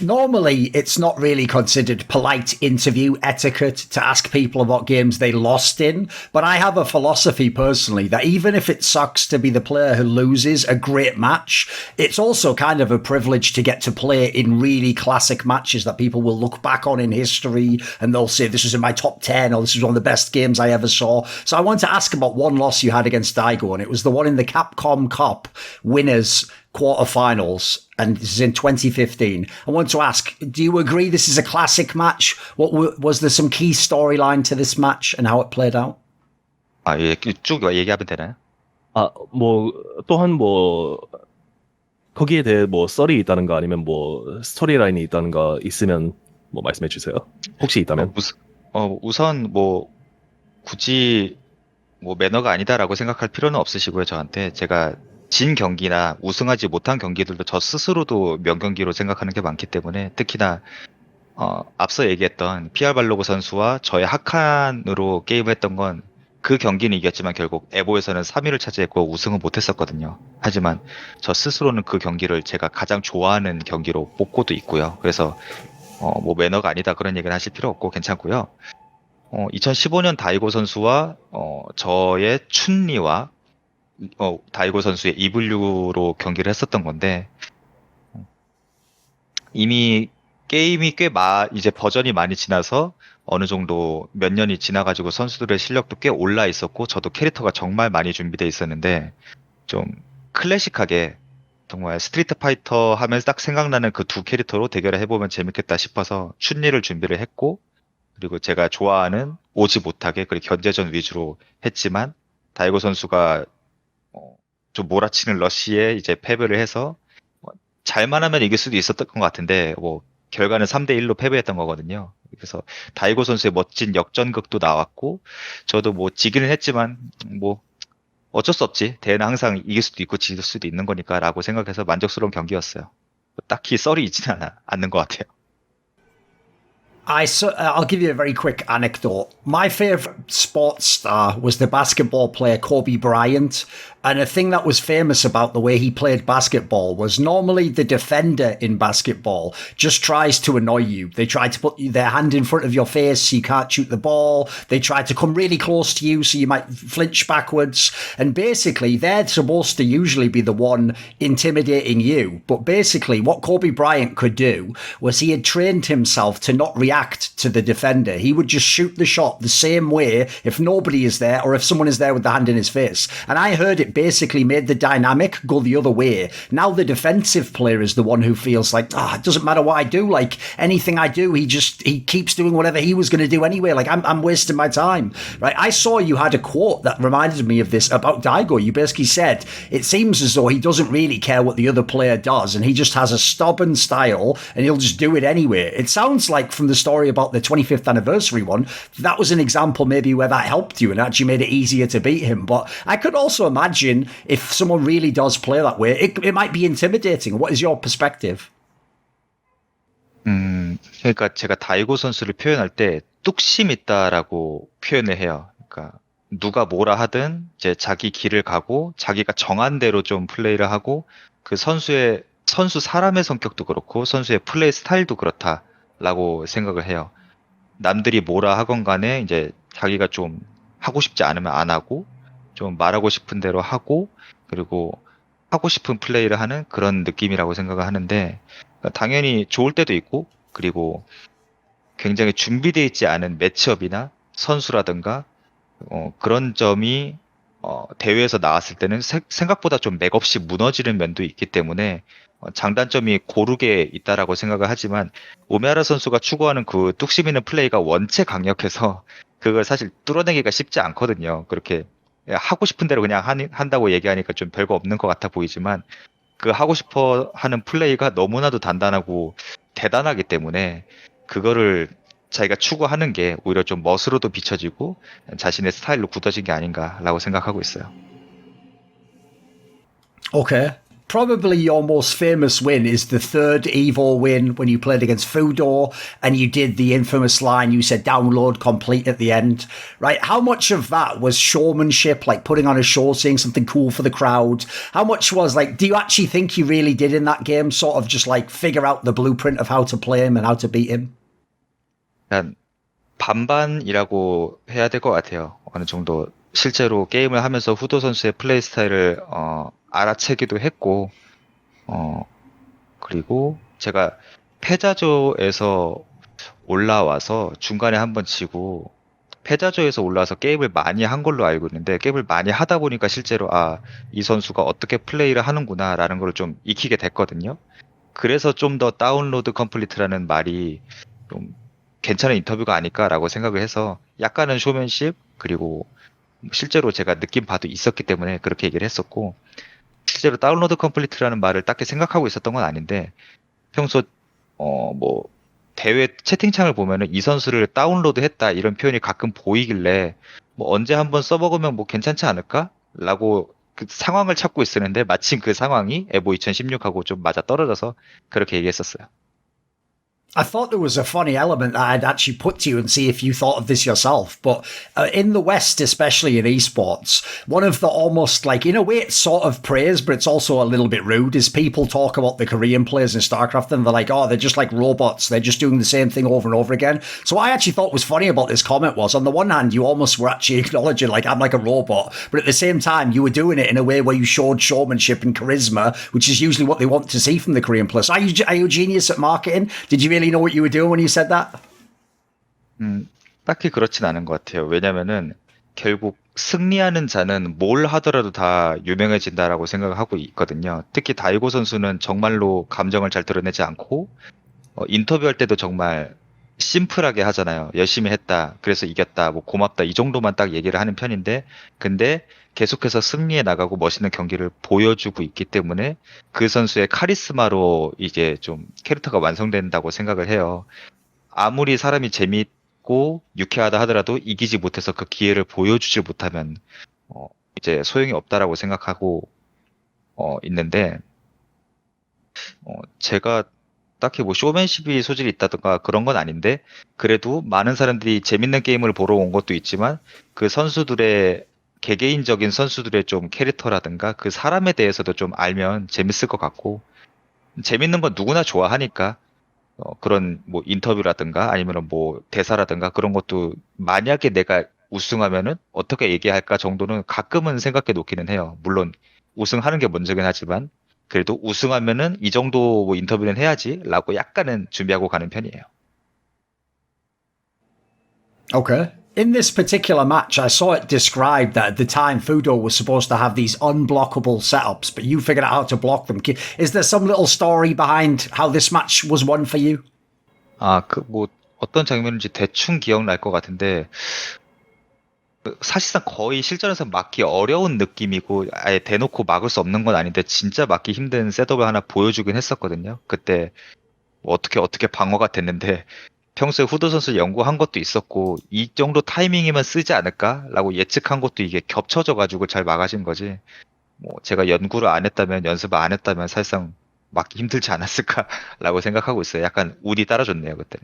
[SPEAKER 1] Normally, it's not really considered polite interview etiquette to ask people about games they lost in, but I have a philosophy personally that even if it sucks to be the player who loses a great match, it's also kind of a privilege to get to play in really classic matches that people will look back on in history and they'll say, this was in my top 10 or this was one of the best games I ever saw. So I want to ask about one loss you had against Daigo, and it was the one in the Capcom Cup winners quarterfinals, and this is in 2015. I want to ask, do you agree this is a classic match? Was there some key storyline to this match and how it played out?
[SPEAKER 2] 예, 쭉 얘기하면 되나요?
[SPEAKER 3] 또한 거기에 대해 썰이 있다는가 아니면 스토리라인이 있다는가 있으면 말씀해 주세요. 혹시 있다면.
[SPEAKER 2] 우선 굳이 매너가 아니다라고 생각할 필요는 없으시고요. 저한테 제가 진 경기나 우승하지 못한 경기들도 저 스스로도 명경기로 생각하는 게 많기 때문에 특히나 앞서 얘기했던 PR 발로그 선수와 저의 하칸으로 게임을 했던 건 그 경기는 이겼지만 결국 에보에서는 3위를 차지했고 우승은 못했었거든요. 하지만 저 스스로는 그 경기를 제가 가장 좋아하는 경기로 뽑고도 있고요. 그래서 매너가 아니다 그런 얘기는 하실 필요 없고 괜찮고요. 2015년 다이고 선수와 저의 춘리와 다이고 선수의 이블류로 경기를 했었던 건데 이미 게임이 꽤 이제 버전이 많이 지나서 어느 정도 몇 년이 지나가지고 선수들의 실력도 꽤 올라 있었고 저도 캐릭터가 정말 많이 준비돼 있었는데 좀 클래식하게 정말 스트리트 파이터 하면 딱 생각나는 그 두 캐릭터로 대결을 해보면 재밌겠다 싶어서 춘리를 준비를 했고 그리고 제가 좋아하는 오지 못하게 그리고 견제전 위주로 했지만 다이고 선수가 좀 몰아치는 러쉬에 이제 패배를 해서 잘만 하면 이길 수도 있었던 것 같은데 결과는 3대 1로 패배했던 거거든요. 그래서 다이고 선수의 멋진 역전극도 나왔고 저도 지기는 했지만 어쩔 수 없지. 대회는 항상 이길 수도 있고 질 수도 있는 거니까라고 생각해서 만족스러운 경기였어요. 딱히 썰이 있지는 않는 것 같아요.
[SPEAKER 1] I'll give you a very quick anecdote. My favorite sports star was the basketball player Kobe Bryant. And a thing that was famous about the way he played basketball was normally the defender in basketball just tries to annoy you. They try to put their hand in front of your face so you can't shoot the ball. They try to come really close to you so you might flinch backwards. And basically, they're supposed to usually be the one intimidating you. But basically, what Kobe Bryant could do was he had trained himself to not react to the defender. He would just shoot the shot the same way if nobody is there or if someone is there with the hand in his face. And I heard it basically made the dynamic go the other way. Now the defensive player is the one who feels like, it doesn't matter what I do. Like anything I do, he keeps doing whatever he was going to do anyway. Like I'm wasting my time, right? I saw you had a quote that reminded me of this about Daigo. You basically said, it seems as though he doesn't really care what the other player does and he just has a stubborn style and he'll just do it anyway. It sounds like from the story about the 25th anniversary one, that was an example maybe where that helped you and actually made it easier to beat him. But I could also imagine if someone really does play that way, it might be intimidating. What is your perspective?
[SPEAKER 2] 그러니까 제가 다이고 선수를 표현할 때 뚝심 있다라고 표현을 해요. 그러니까 누가 뭐라 하든 이제 자기 길을 가고 자기가 정한 대로 좀 플레이를 하고 그 선수 사람의 성격도 그렇고 선수의 플레이 스타일도 그렇다라고 생각을 해요. 남들이 뭐라 하건 간에 이제 자기가 좀 하고 싶지 않으면 안 하고 좀 말하고 싶은 대로 하고 그리고 하고 싶은 플레이를 하는 그런 느낌이라고 생각을 하는데 당연히 좋을 때도 있고 그리고 굉장히 준비되어 있지 않은 매치업이나 선수라든가 그런 점이 대회에서 나왔을 때는 생각보다 좀 맥없이 무너지는 면도 있기 때문에 장단점이 고르게 있다라고 생각을 하지만 오메아라 선수가 추구하는 그 뚝심 있는 플레이가 원체 강력해서 그걸 사실 뚫어내기가 쉽지 않거든요. 그렇게 하고 싶은 대로 그냥 한다고 얘기하니까 좀 별거 없는 것 같아 보이지만 그 하고 싶어 하는 플레이가 너무나도 단단하고 대단하기 때문에 그거를 자기가 추구하는 게 오히려 좀 멋으로도 비춰지고 자신의 스타일로 굳어진 게 아닌가라고 생각하고 있어요.
[SPEAKER 1] Okay. Probably your most famous win is the third EVO win when you played against Fudor and you did the infamous line, you said download complete at the end, right? How much of that was showmanship, like putting on a show, saying something cool for the crowd? How much was like, do you actually think you really did in that game sort of just like figure out the blueprint of how to play him and how to beat him?
[SPEAKER 2] 일단 반반이라고 해야 될 것 같아요. 어느 정도 실제로 게임을 하면서 후도 선수의 플레이 스타일을 알아채기도 했고 그리고 제가 패자조에서 올라와서 중간에 한번 지고 패자조에서 올라와서 게임을 많이 한 걸로 알고 있는데 게임을 많이 하다 보니까 실제로 이 선수가 어떻게 플레이를 하는구나 라는 걸 좀 익히게 됐거든요. 그래서 좀 더 다운로드 컴플리트라는 말이 좀 괜찮은 인터뷰가 아닐까라고 생각을 해서 약간은 쇼맨십 그리고 실제로 제가 느낀 바도 있었기 때문에 그렇게 얘기를 했었고 실제로 다운로드 컴플리트라는 말을 딱히 생각하고 있었던 건 아닌데 평소 뭐 대회 채팅창을 보면은 이 선수를 다운로드 했다 이런 표현이 가끔 보이길래 뭐 언제 한번 써먹으면 뭐 괜찮지 않을까? 라고 그 상황을 찾고 있었는데 마침 그 상황이 에보 2016하고 좀 맞아 떨어져서 그렇게 얘기했었어요.
[SPEAKER 1] I thought there was a funny element that I'd actually put to you and see if you thought of this yourself. But in the West, especially in esports, one of the almost like, in a way, it's sort of praise, but it's also a little bit rude, is people talk about the Korean players in StarCraft and they're like, they're just like robots. They're just doing the same thing over and over again. So what I actually thought was funny about this comment was, on the one hand, you almost were actually acknowledging, like, I'm like a robot. But at the same time, you were doing it in a way where you showed showmanship and charisma, which is usually what they want to see from the Korean players. So are you a genius at marketing? Did you really know what you were doing when you said that?
[SPEAKER 2] 딱히 그렇진 않은 것 같아요. 왜냐면은 결국 승리하는 자는 뭘 하더라도 다 유명해진다라고 생각을 하고 있거든요. 특히 다이고 선수는 정말로 감정을 잘 드러내지 않고 인터뷰할 때도 정말 심플하게 하잖아요. 열심히 했다. 그래서 이겼다. 뭐 고맙다. 이 정도만 딱 얘기를 하는 편인데 근데 계속해서 승리해 나가고 멋있는 경기를 보여주고 있기 때문에 그 선수의 카리스마로 이제 좀 캐릭터가 완성된다고 생각을 해요. 아무리 사람이 재미있고 유쾌하다 하더라도 이기지 못해서 그 기회를 보여주지 못하면 이제 소용이 없다라고 생각하고 있는데 제가 딱히 뭐 쇼맨십이 소질이 있다든가 그런 건 아닌데 그래도 많은 사람들이 재밌는 게임을 보러 온 것도 있지만 그 선수들의 개개인적인 선수들의 좀 캐릭터라든가 그 사람에 대해서도 좀 알면 재밌을 것 같고 재밌는 건 누구나 좋아하니까 그런 뭐 인터뷰라든가 아니면 뭐 대사라든가 그런 것도 만약에 내가 우승하면은 어떻게 얘기할까 정도는 가끔은 생각해 놓기는 해요. 물론 우승하는 게 먼저긴 하지만 그래도 우승하면은 이 정도 뭐 인터뷰는 해야지라고 약간은 준비하고 가는 편이에요.
[SPEAKER 1] Okay. In this particular match, I saw it described that at the time Fudo was supposed to have these unblockable setups, but you figured out how to block them. Is there some little story behind how this match was won for you?
[SPEAKER 2] 그 뭐 어떤 장면인지 대충 기억날 것 같은데 사실상 거의 실전에서 막기 어려운 느낌이고 아예 대놓고 막을 수 없는 건 아닌데 진짜 막기 힘든 셋업을 하나 보여주긴 했었거든요. 그때 뭐 어떻게 방어가 됐는데 평소에 후드 선수 연구한 것도 있었고 이 정도 타이밍이면 쓰지 않을까라고 예측한 것도 이게 겹쳐져 가지고 잘 막아진 거지. 뭐 제가 연구를 안 했다면 연습을 안 했다면 사실상 막기 힘들지 않았을까라고 생각하고 있어요. 약간 운이 따라줬네요 그때.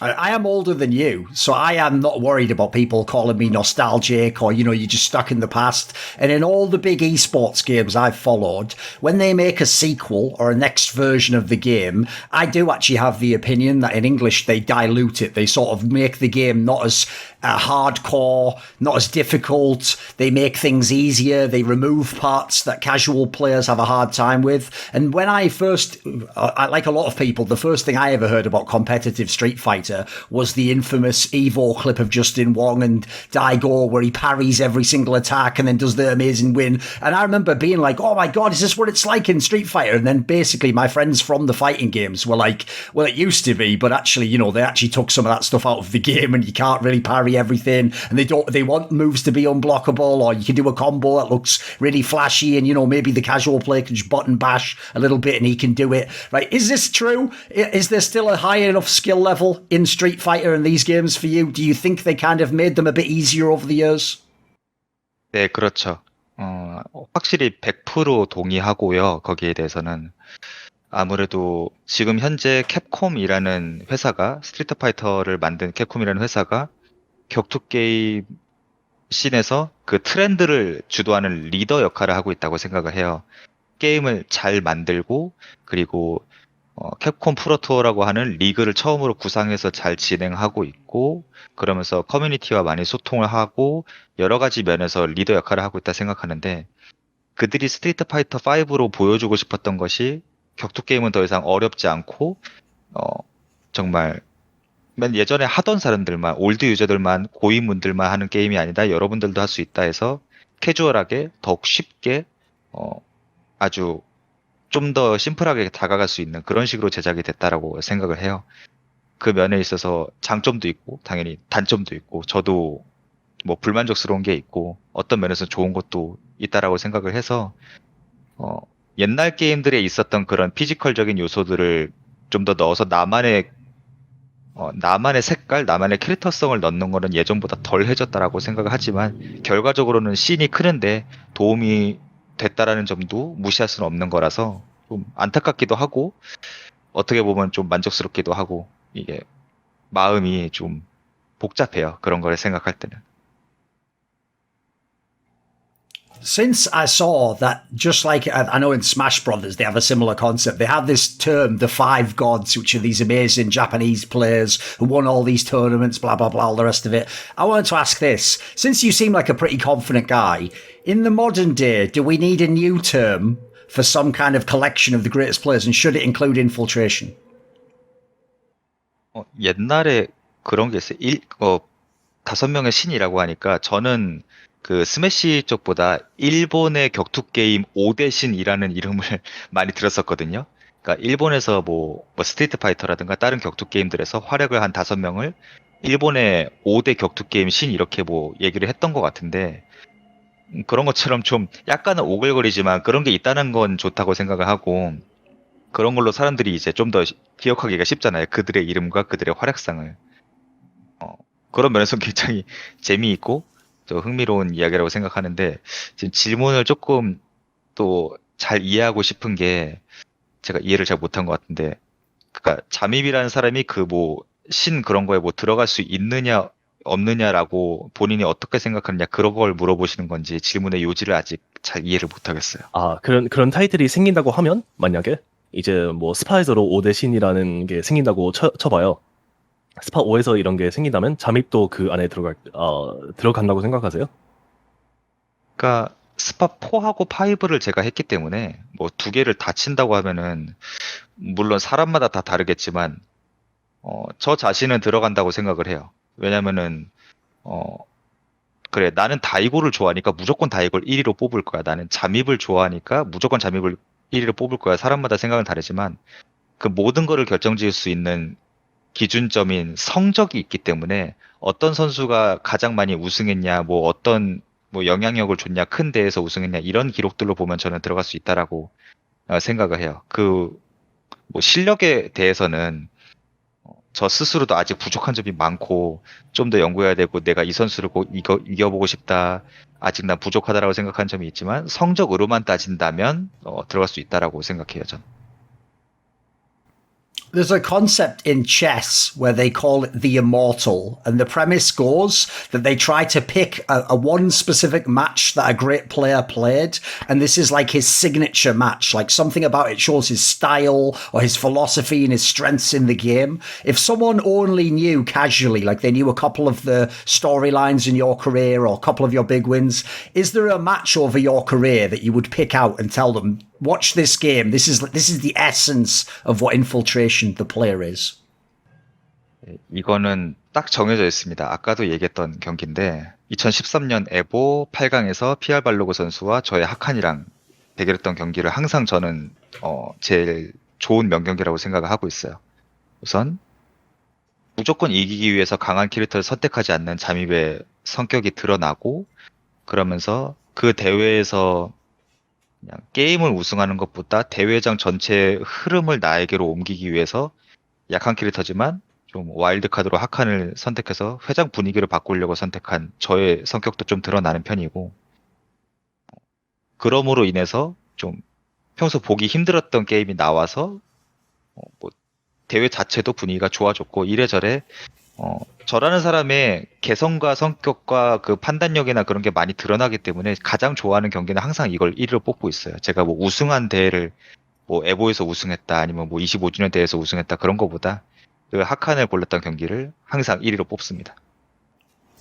[SPEAKER 1] I am older than you, so I am not worried about people calling me nostalgic or, you're just stuck in the past. And in all the big esports games I've followed, when they make a sequel or a next version of the game, I do actually have the opinion that in English they dilute it. They sort of make the game not as hardcore, not as difficult. They make things easier. They remove parts that casual players have a hard time with. And when I first, like a lot of people, the first thing I ever heard about competitive Street Fighter was the infamous Evo clip of Justin Wong and Daigo where he parries every single attack and then does the amazing win. And I remember being like, oh my God, is this what it's like in Street Fighter? And then basically my friends from the fighting games were like, well, it used to be, but actually, they actually took some of that stuff out of the game and you can't really parry everything. And they want moves to be unblockable, or you can do a combo that looks really flashy and, maybe the casual player can just button bash a little bit and he can do it. Right. Is this true? Is there still a high enough skill level in Street Fighter in these games for you? Do you think they kind of made them a bit easier over the years?
[SPEAKER 2] 네, 그렇죠. 확실히 100% 동의하고요. 거기에 대해서는 아무래도 지금 현재 캡콤이라는 회사가 스트리트 파이터를 만든 캡콤이라는 회사가 격투 게임 씬에서 그 트렌드를 주도하는 리더 역할을 하고 있다고 생각을 해요. 게임을 잘 만들고 그리고 캡콤 프로투어라고 하는 리그를 처음으로 구상해서 잘 진행하고 있고 그러면서 커뮤니티와 많이 소통을 하고 여러 가지 면에서 리더 역할을 하고 있다 생각하는데 그들이 스트리트 파이터 5로 보여주고 싶었던 것이 격투 게임은 더 이상 어렵지 않고 정말 맨 예전에 하던 사람들만 올드 유저들만 고인물들만 하는 게임이 아니다 여러분들도 할 수 있다 해서 캐주얼하게 더욱 쉽게 아주 좀 더 심플하게 다가갈 수 있는 그런 식으로 제작이 됐다라고 생각을 해요. 그 면에 있어서 장점도 있고 당연히 단점도 있고 저도 뭐 불만족스러운 게 있고 어떤 면에서 좋은 것도 있다라고 생각을 해서 옛날 게임들에 있었던 그런 피지컬적인 요소들을 좀 더 넣어서 나만의 색깔, 나만의 캐릭터성을 넣는 거는 예전보다 덜 해졌다라고 생각을 하지만 결과적으로는 씬이 크는데 도움이 됐다라는 점도 무시할 수는 없는 거라서 좀 안타깝기도 하고 어떻게 보면 좀 만족스럽기도 하고 이게 마음이 좀 복잡해요. 그런 걸 생각할 때는.
[SPEAKER 1] Since I saw that, just like I know in Smash Brothers, they have a similar concept. They have this term, the Five Gods, which are these amazing Japanese players who won all these tournaments, blah, blah, blah, all the rest of it. I wanted to ask this. Since you seem like a pretty confident guy, in the modern day, do we need a new term for some kind of collection of the greatest players, and should it include infiltration?
[SPEAKER 2] 옛날에 그런 게 있어요. 5명의 신이라고 하니까 저는 그 스매시 쪽보다 일본의 격투 게임 5대 신이라는 이름을 많이 들었었거든요. 그러니까 일본에서 뭐 스트리트 파이터라든가 다른 격투 게임들에서 활약을 한 5명을 일본의 5대 격투 게임 신 이렇게 뭐 얘기를 했던 것 같은데 그런 것처럼 좀 약간은 오글거리지만 그런 게 있다는 건 좋다고 생각을 하고 그런 걸로 사람들이 이제 좀 더 기억하기가 쉽잖아요. 그들의 이름과 그들의 활약상을. 그런 면에서 굉장히 재미있고 흥미로운 이야기라고 생각하는데 지금 질문을 조금 또 잘 이해하고 싶은 게 제가 이해를 잘 못한 것 같은데, 그러니까 잠입이라는 사람이 그 뭐 신 그런 거에 뭐 들어갈 수 있느냐 없느냐라고 본인이 어떻게 생각하느냐 그런 걸 물어보시는 건지 질문의 요지를 아직 잘 이해를 못하겠어요.
[SPEAKER 3] 아, 그런 타이틀이 생긴다고 하면, 만약에, 이제 뭐 스파에서로 5대 신이라는 게 생긴다고 쳐봐요. 스파 5에서 이런 게 생긴다면, 잠입도 그 안에 들어간다고 생각하세요?
[SPEAKER 2] 그러니까 스파 4하고 5를 제가 했기 때문에 뭐 두 개를 다 친다고 하면은 물론 사람마다 다 다르겠지만 저 자신은 들어간다고 생각을 해요. 왜냐면은 어 그래 나는 다이고를 좋아하니까 무조건 다이고를 1위로 뽑을 거야. 나는 잠입을 좋아하니까 무조건 잠입을 1위로 뽑을 거야. 사람마다 생각은 다르지만 그 모든 거를 결정지을 수 있는 기준점인 성적이 있기 때문에 어떤 선수가 가장 많이 우승했냐, 뭐 어떤 뭐 영향력을 줬냐, 큰 대회에서 우승했냐 이런 기록들로 보면 저는 들어갈 수 있다라고 생각을 해요. 그 뭐 실력에 대해서는 저 스스로도 아직 부족한 점이 많고 좀 더 연구해야 되고 내가 이 선수를 꼭 이겨보고 싶다. 아직 난 부족하다라고 생각한 점이 있지만 성적으로만 따진다면 들어갈 수 있다라고 생각해요, 전.
[SPEAKER 1] There's a concept in chess where they call it the immortal, and the premise goes that they try to pick a one specific match that a great player played, and this is like his signature match, like something about it shows his style or his philosophy and his strengths in the game. If someone only knew casually, like they knew a couple of the storylines in your career or a couple of your big wins, is there a match over your career that you would pick out and tell them, watch this game. This is the essence of what infiltration the player is.
[SPEAKER 2] 이거는 딱 정해져 있습니다. 아까도 얘기했던 경기인데 2013년 에보 8강에서 피알 발로그 선수와 저의 하칸이랑 대결했던 경기를 항상 저는 제일 좋은 명경기라고 생각을 하고 있어요. 우선 무조건 이기기 위해서 강한 캐릭터를 선택하지 않는 잠입의 성격이 드러나고 그러면서 그 대회에서 그냥 게임을 우승하는 것보다 대회장 전체의 흐름을 나에게로 옮기기 위해서 약한 캐릭터지만 좀 와일드카드로 하칸을 선택해서 회장 분위기를 바꾸려고 선택한 저의 성격도 좀 드러나는 편이고 그럼으로 인해서 좀 평소 보기 힘들었던 게임이 나와서 뭐 대회 자체도 분위기가 좋아졌고 이래저래 저라는 사람의 개성과 성격과 그 판단력이나 그런 게 많이 드러나기 때문에 가장 좋아하는 경기는 항상 이걸 1위로 뽑고 있어요. 제가 뭐 우승한 대회를 뭐 에보에서 우승했다 아니면 뭐 25주년 대회에서 우승했다 그런 거보다 그 하칸을 골랐던 경기를 항상 1위로 뽑습니다.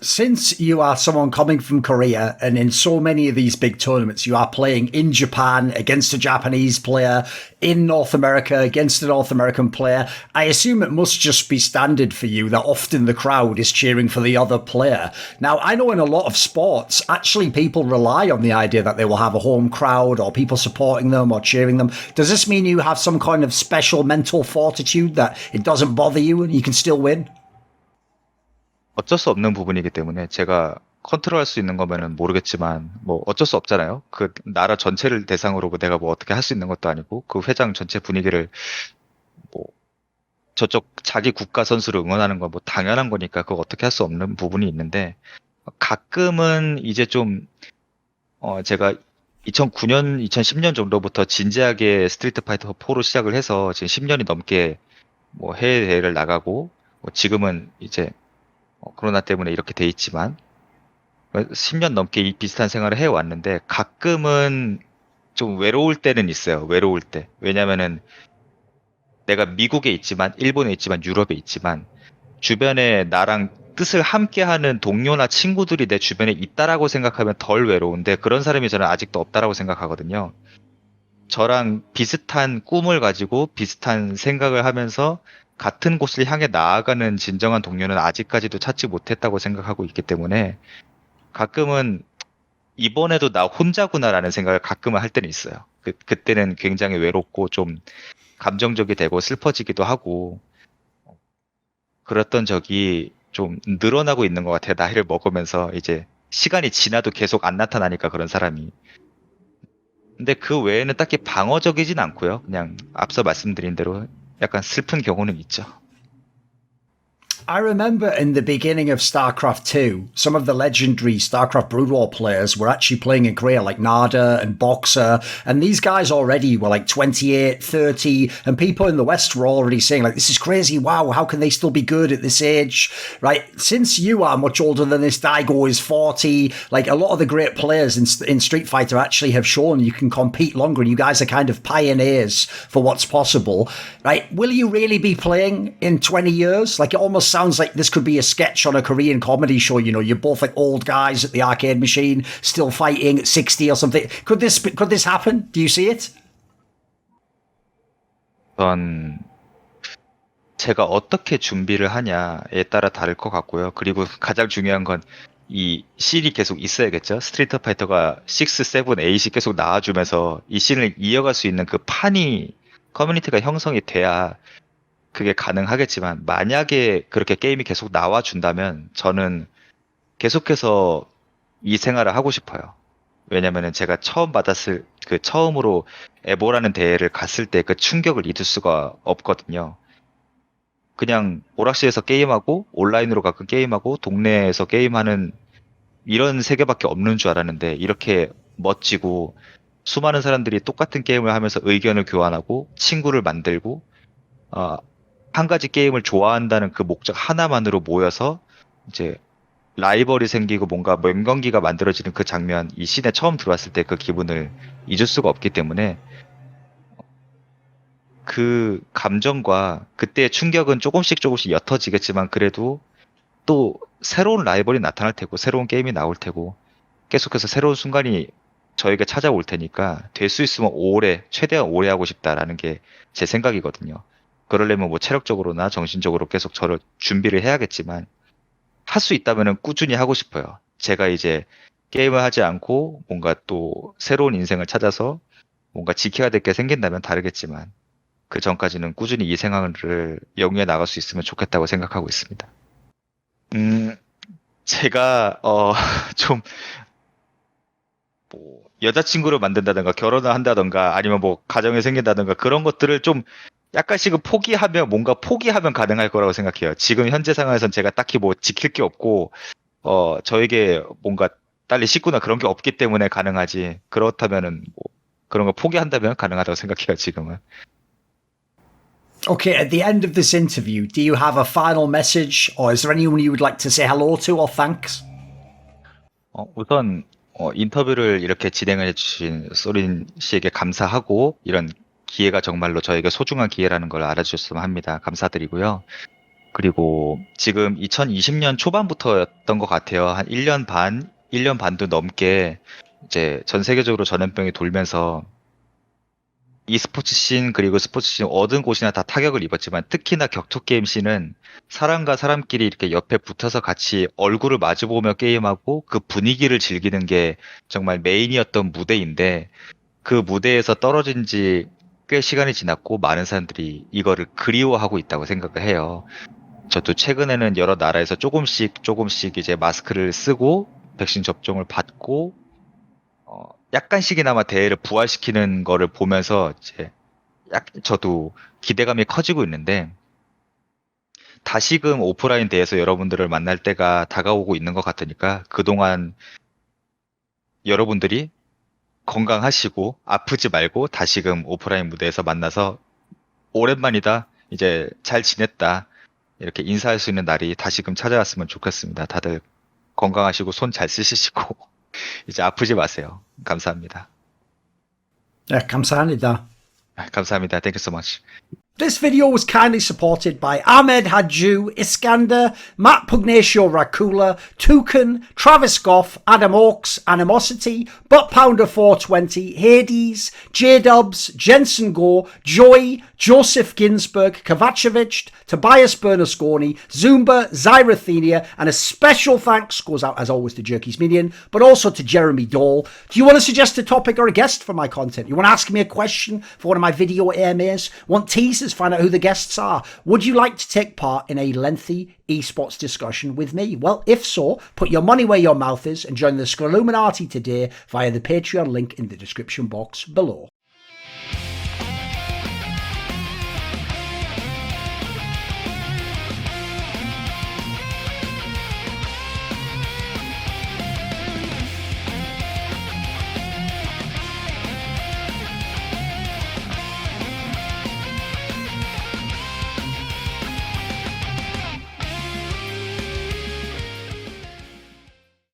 [SPEAKER 1] Since you are someone coming from Korea and in so many of these big tournaments, you are playing in Japan against a Japanese player, in North America against a North American player, I assume it must just be standard for you that often the crowd is cheering for the other player. Now, I know in a lot of sports, actually people rely on the idea that they will have a home crowd or people supporting them or cheering them. Does this mean you have some kind of special mental fortitude that it doesn't bother you and you can still win?
[SPEAKER 2] 어쩔 수 없는 부분이기 때문에 제가 컨트롤할 수 있는 거면은 모르겠지만 뭐 어쩔 수 없잖아요. 그 나라 전체를 대상으로 내가 뭐 어떻게 할 수 있는 것도 아니고 그 회장 전체 분위기를 뭐 저쪽 자기 국가 선수를 응원하는 건 뭐 당연한 거니까 그거 어떻게 할 수 없는 부분이 있는데 가끔은 이제 좀 제가 2009년, 2010년 정도부터 진지하게 스트리트 파이터 4로 시작을 해서 지금 10년이 넘게 뭐 해외 대회를 나가고 뭐 지금은 이제 코로나 때문에 이렇게 돼 있지만 10년 넘게 이 비슷한 생활을 해왔는데 가끔은 좀 외로울 때는 있어요. 외로울 때. 왜냐면은 내가 미국에 있지만 일본에 있지만 유럽에 있지만 주변에 나랑 뜻을 함께하는 동료나 친구들이 내 주변에 있다라고 생각하면 덜 외로운데 그런 사람이 저는 아직도 없다라고 생각하거든요. 저랑 비슷한 꿈을 가지고 비슷한 생각을 하면서 같은 곳을 향해 나아가는 진정한 동료는 아직까지도 찾지 못했다고 생각하고 있기 때문에 가끔은 이번에도 나 혼자구나라는 생각을 가끔은 할 때는 있어요. 그때는 굉장히 외롭고 좀 감정적이 되고 슬퍼지기도 하고 그랬던 적이 좀 늘어나고 있는 것 같아요. 나이를 먹으면서 이제 시간이 지나도 계속 안 나타나니까 그런 사람이. 근데 그 외에는 딱히 방어적이진 않고요. 그냥 앞서 말씀드린 대로 약간 슬픈 경우는 있죠.
[SPEAKER 1] I remember in the beginning of StarCraft 2, some of the legendary StarCraft Brood War players were actually playing in Korea, like Nada and Boxer, and these guys already were like 28, 30, and people in the West were already saying, like, this is crazy, wow, how can they still be good at this age, right? Since you are much older than this, Daigo is 40, like, a lot of the great players in Street Fighter actually have shown you can compete longer, and you guys are kind of pioneers for what's possible, right? Will you really be playing in 20 years? Like, it almost sounds like this could be a sketch on a Korean comedy show. You know, you're both like old guys at the arcade machine, still fighting at 60 or something. Could this happen? Do you see it?
[SPEAKER 2] 전 제가 어떻게 준비를 하냐에 따라 다를 것 같고요. 그리고 가장 중요한 건 이 씬이 계속 있어야겠죠. 스트리트 파이터가 6, 7, 8이 계속 나와주면서 이 씬을 이어갈 수 있는 그 판이 커뮤니티가 형성이 돼야 그게 가능하겠지만, 만약에 그렇게 게임이 계속 나와준다면 저는 계속해서 이 생활을 하고 싶어요. 왜냐면은 제가 처음으로 에보라는 대회를 갔을 때 그 충격을 잊을 수가 없거든요. 그냥 오락실에서 게임하고 온라인으로 가끔 게임하고 동네에서 게임하는 이런 세계밖에 없는 줄 알았는데, 이렇게 멋지고 수많은 사람들이 똑같은 게임을 하면서 의견을 교환하고 친구를 만들고 한 가지 게임을 좋아한다는 그 목적 하나만으로 모여서 이제 라이벌이 생기고 뭔가 맹경기가 만들어지는 그 장면, 이 씬에 처음 들어왔을 때 그 기분을 잊을 수가 없기 때문에 그 감정과 그때의 충격은 조금씩 옅어지겠지만, 그래도 또 새로운 라이벌이 나타날 테고 새로운 게임이 나올 테고 계속해서 새로운 순간이 저에게 찾아올 테니까 될 수 있으면 최대한 오래 하고 싶다라는 게 제 생각이거든요. 그러려면 뭐 체력적으로나 정신적으로 계속 저를 준비를 해야겠지만, 할 수 있다면 꾸준히 하고 싶어요. 제가 이제 게임을 하지 않고 뭔가 또 새로운 인생을 찾아서 뭔가 지켜야 될 게 생긴다면 다르겠지만, 그 전까지는 꾸준히 이 생활을 영위해 나갈 수 있으면 좋겠다고 생각하고 있습니다. 제가 좀 뭐 여자친구를 만든다든가 결혼을 한다든가 아니면 뭐 가정이 생긴다든가 그런 것들을 좀 약간씩은 포기하면 가능할 거라고 생각해요. 지금 현재 상황에선 제가 딱히 뭐 지킬 게 없고 저에게 뭔가 딸리 식구나 그런 게 없기 때문에 가능하지, 그렇다면은 뭐 그런 거 포기한다면 가능하다고 생각해요, 지금은.
[SPEAKER 1] Okay, at the end of this interview, do you have a final message, or is there anyone you would like to say hello to or thanks?
[SPEAKER 2] 우선 인터뷰를 이렇게 진행해 주신 소린 씨에게 감사하고, 이런 기회가 정말로 저에게 소중한 기회라는 걸 알아주셨으면 합니다. 감사드리고요. 그리고 지금 2020년 초반부터였던 것 같아요. 한 1년 반도 넘게 이제 전 세계적으로 전염병이 돌면서 e스포츠 씬 그리고 스포츠 씬 어느 곳이나 다 타격을 입었지만, 특히나 격투 게임 씬은 사람과 사람끼리 이렇게 옆에 붙어서 같이 얼굴을 마주보며 게임하고 그 분위기를 즐기는 게 정말 메인이었던 무대인데, 그 무대에서 떨어진 지 꽤 시간이 지났고 많은 사람들이 이거를 그리워하고 있다고 생각을 해요. 저도 최근에는 여러 나라에서 조금씩 이제 마스크를 쓰고 백신 접종을 받고 약간씩이나마 대회를 부활시키는 거를 보면서 이제 저도 기대감이 커지고 있는데, 다시금 오프라인 대회에서 여러분들을 만날 때가 다가오고 있는 것 같으니까 그동안 여러분들이 건강하시고 아프지 말고 다시금 오프라인 무대에서 만나서 오랜만이다, 이제 잘 지냈다, 이렇게 인사할 수 있는 날이 다시금 찾아왔으면 좋겠습니다. 다들 건강하시고 손 잘 쓰시고 이제 아프지 마세요. 감사합니다.
[SPEAKER 1] 네, 감사합니다.
[SPEAKER 2] 감사합니다. Thank you so much.
[SPEAKER 1] This video was kindly supported by Ahmed Hadju, Iskander, Matt Pugnatio Rakula, Toucan, Travis Goff, Adam Oaks, Animosity, Butt Pounder 420, Hades, J-Dubs, Jensen Gore, Joy, Joseph Ginsberg, Kovacevic, Tobias Bernasconi, Zumba, Zyrathenia, and a special thanks goes out as always to Jerky's Minion, but also to Jeremy Dole. Do you want to suggest a topic or a guest for my content? You want to ask me a question for one of my video AMAs? Want teasers? Find out who the guests are? Would you like to take part in a lengthy esports discussion with me? Well, if so, put your money where your mouth is and join the Scrolluminati today via the Patreon link in the description box below.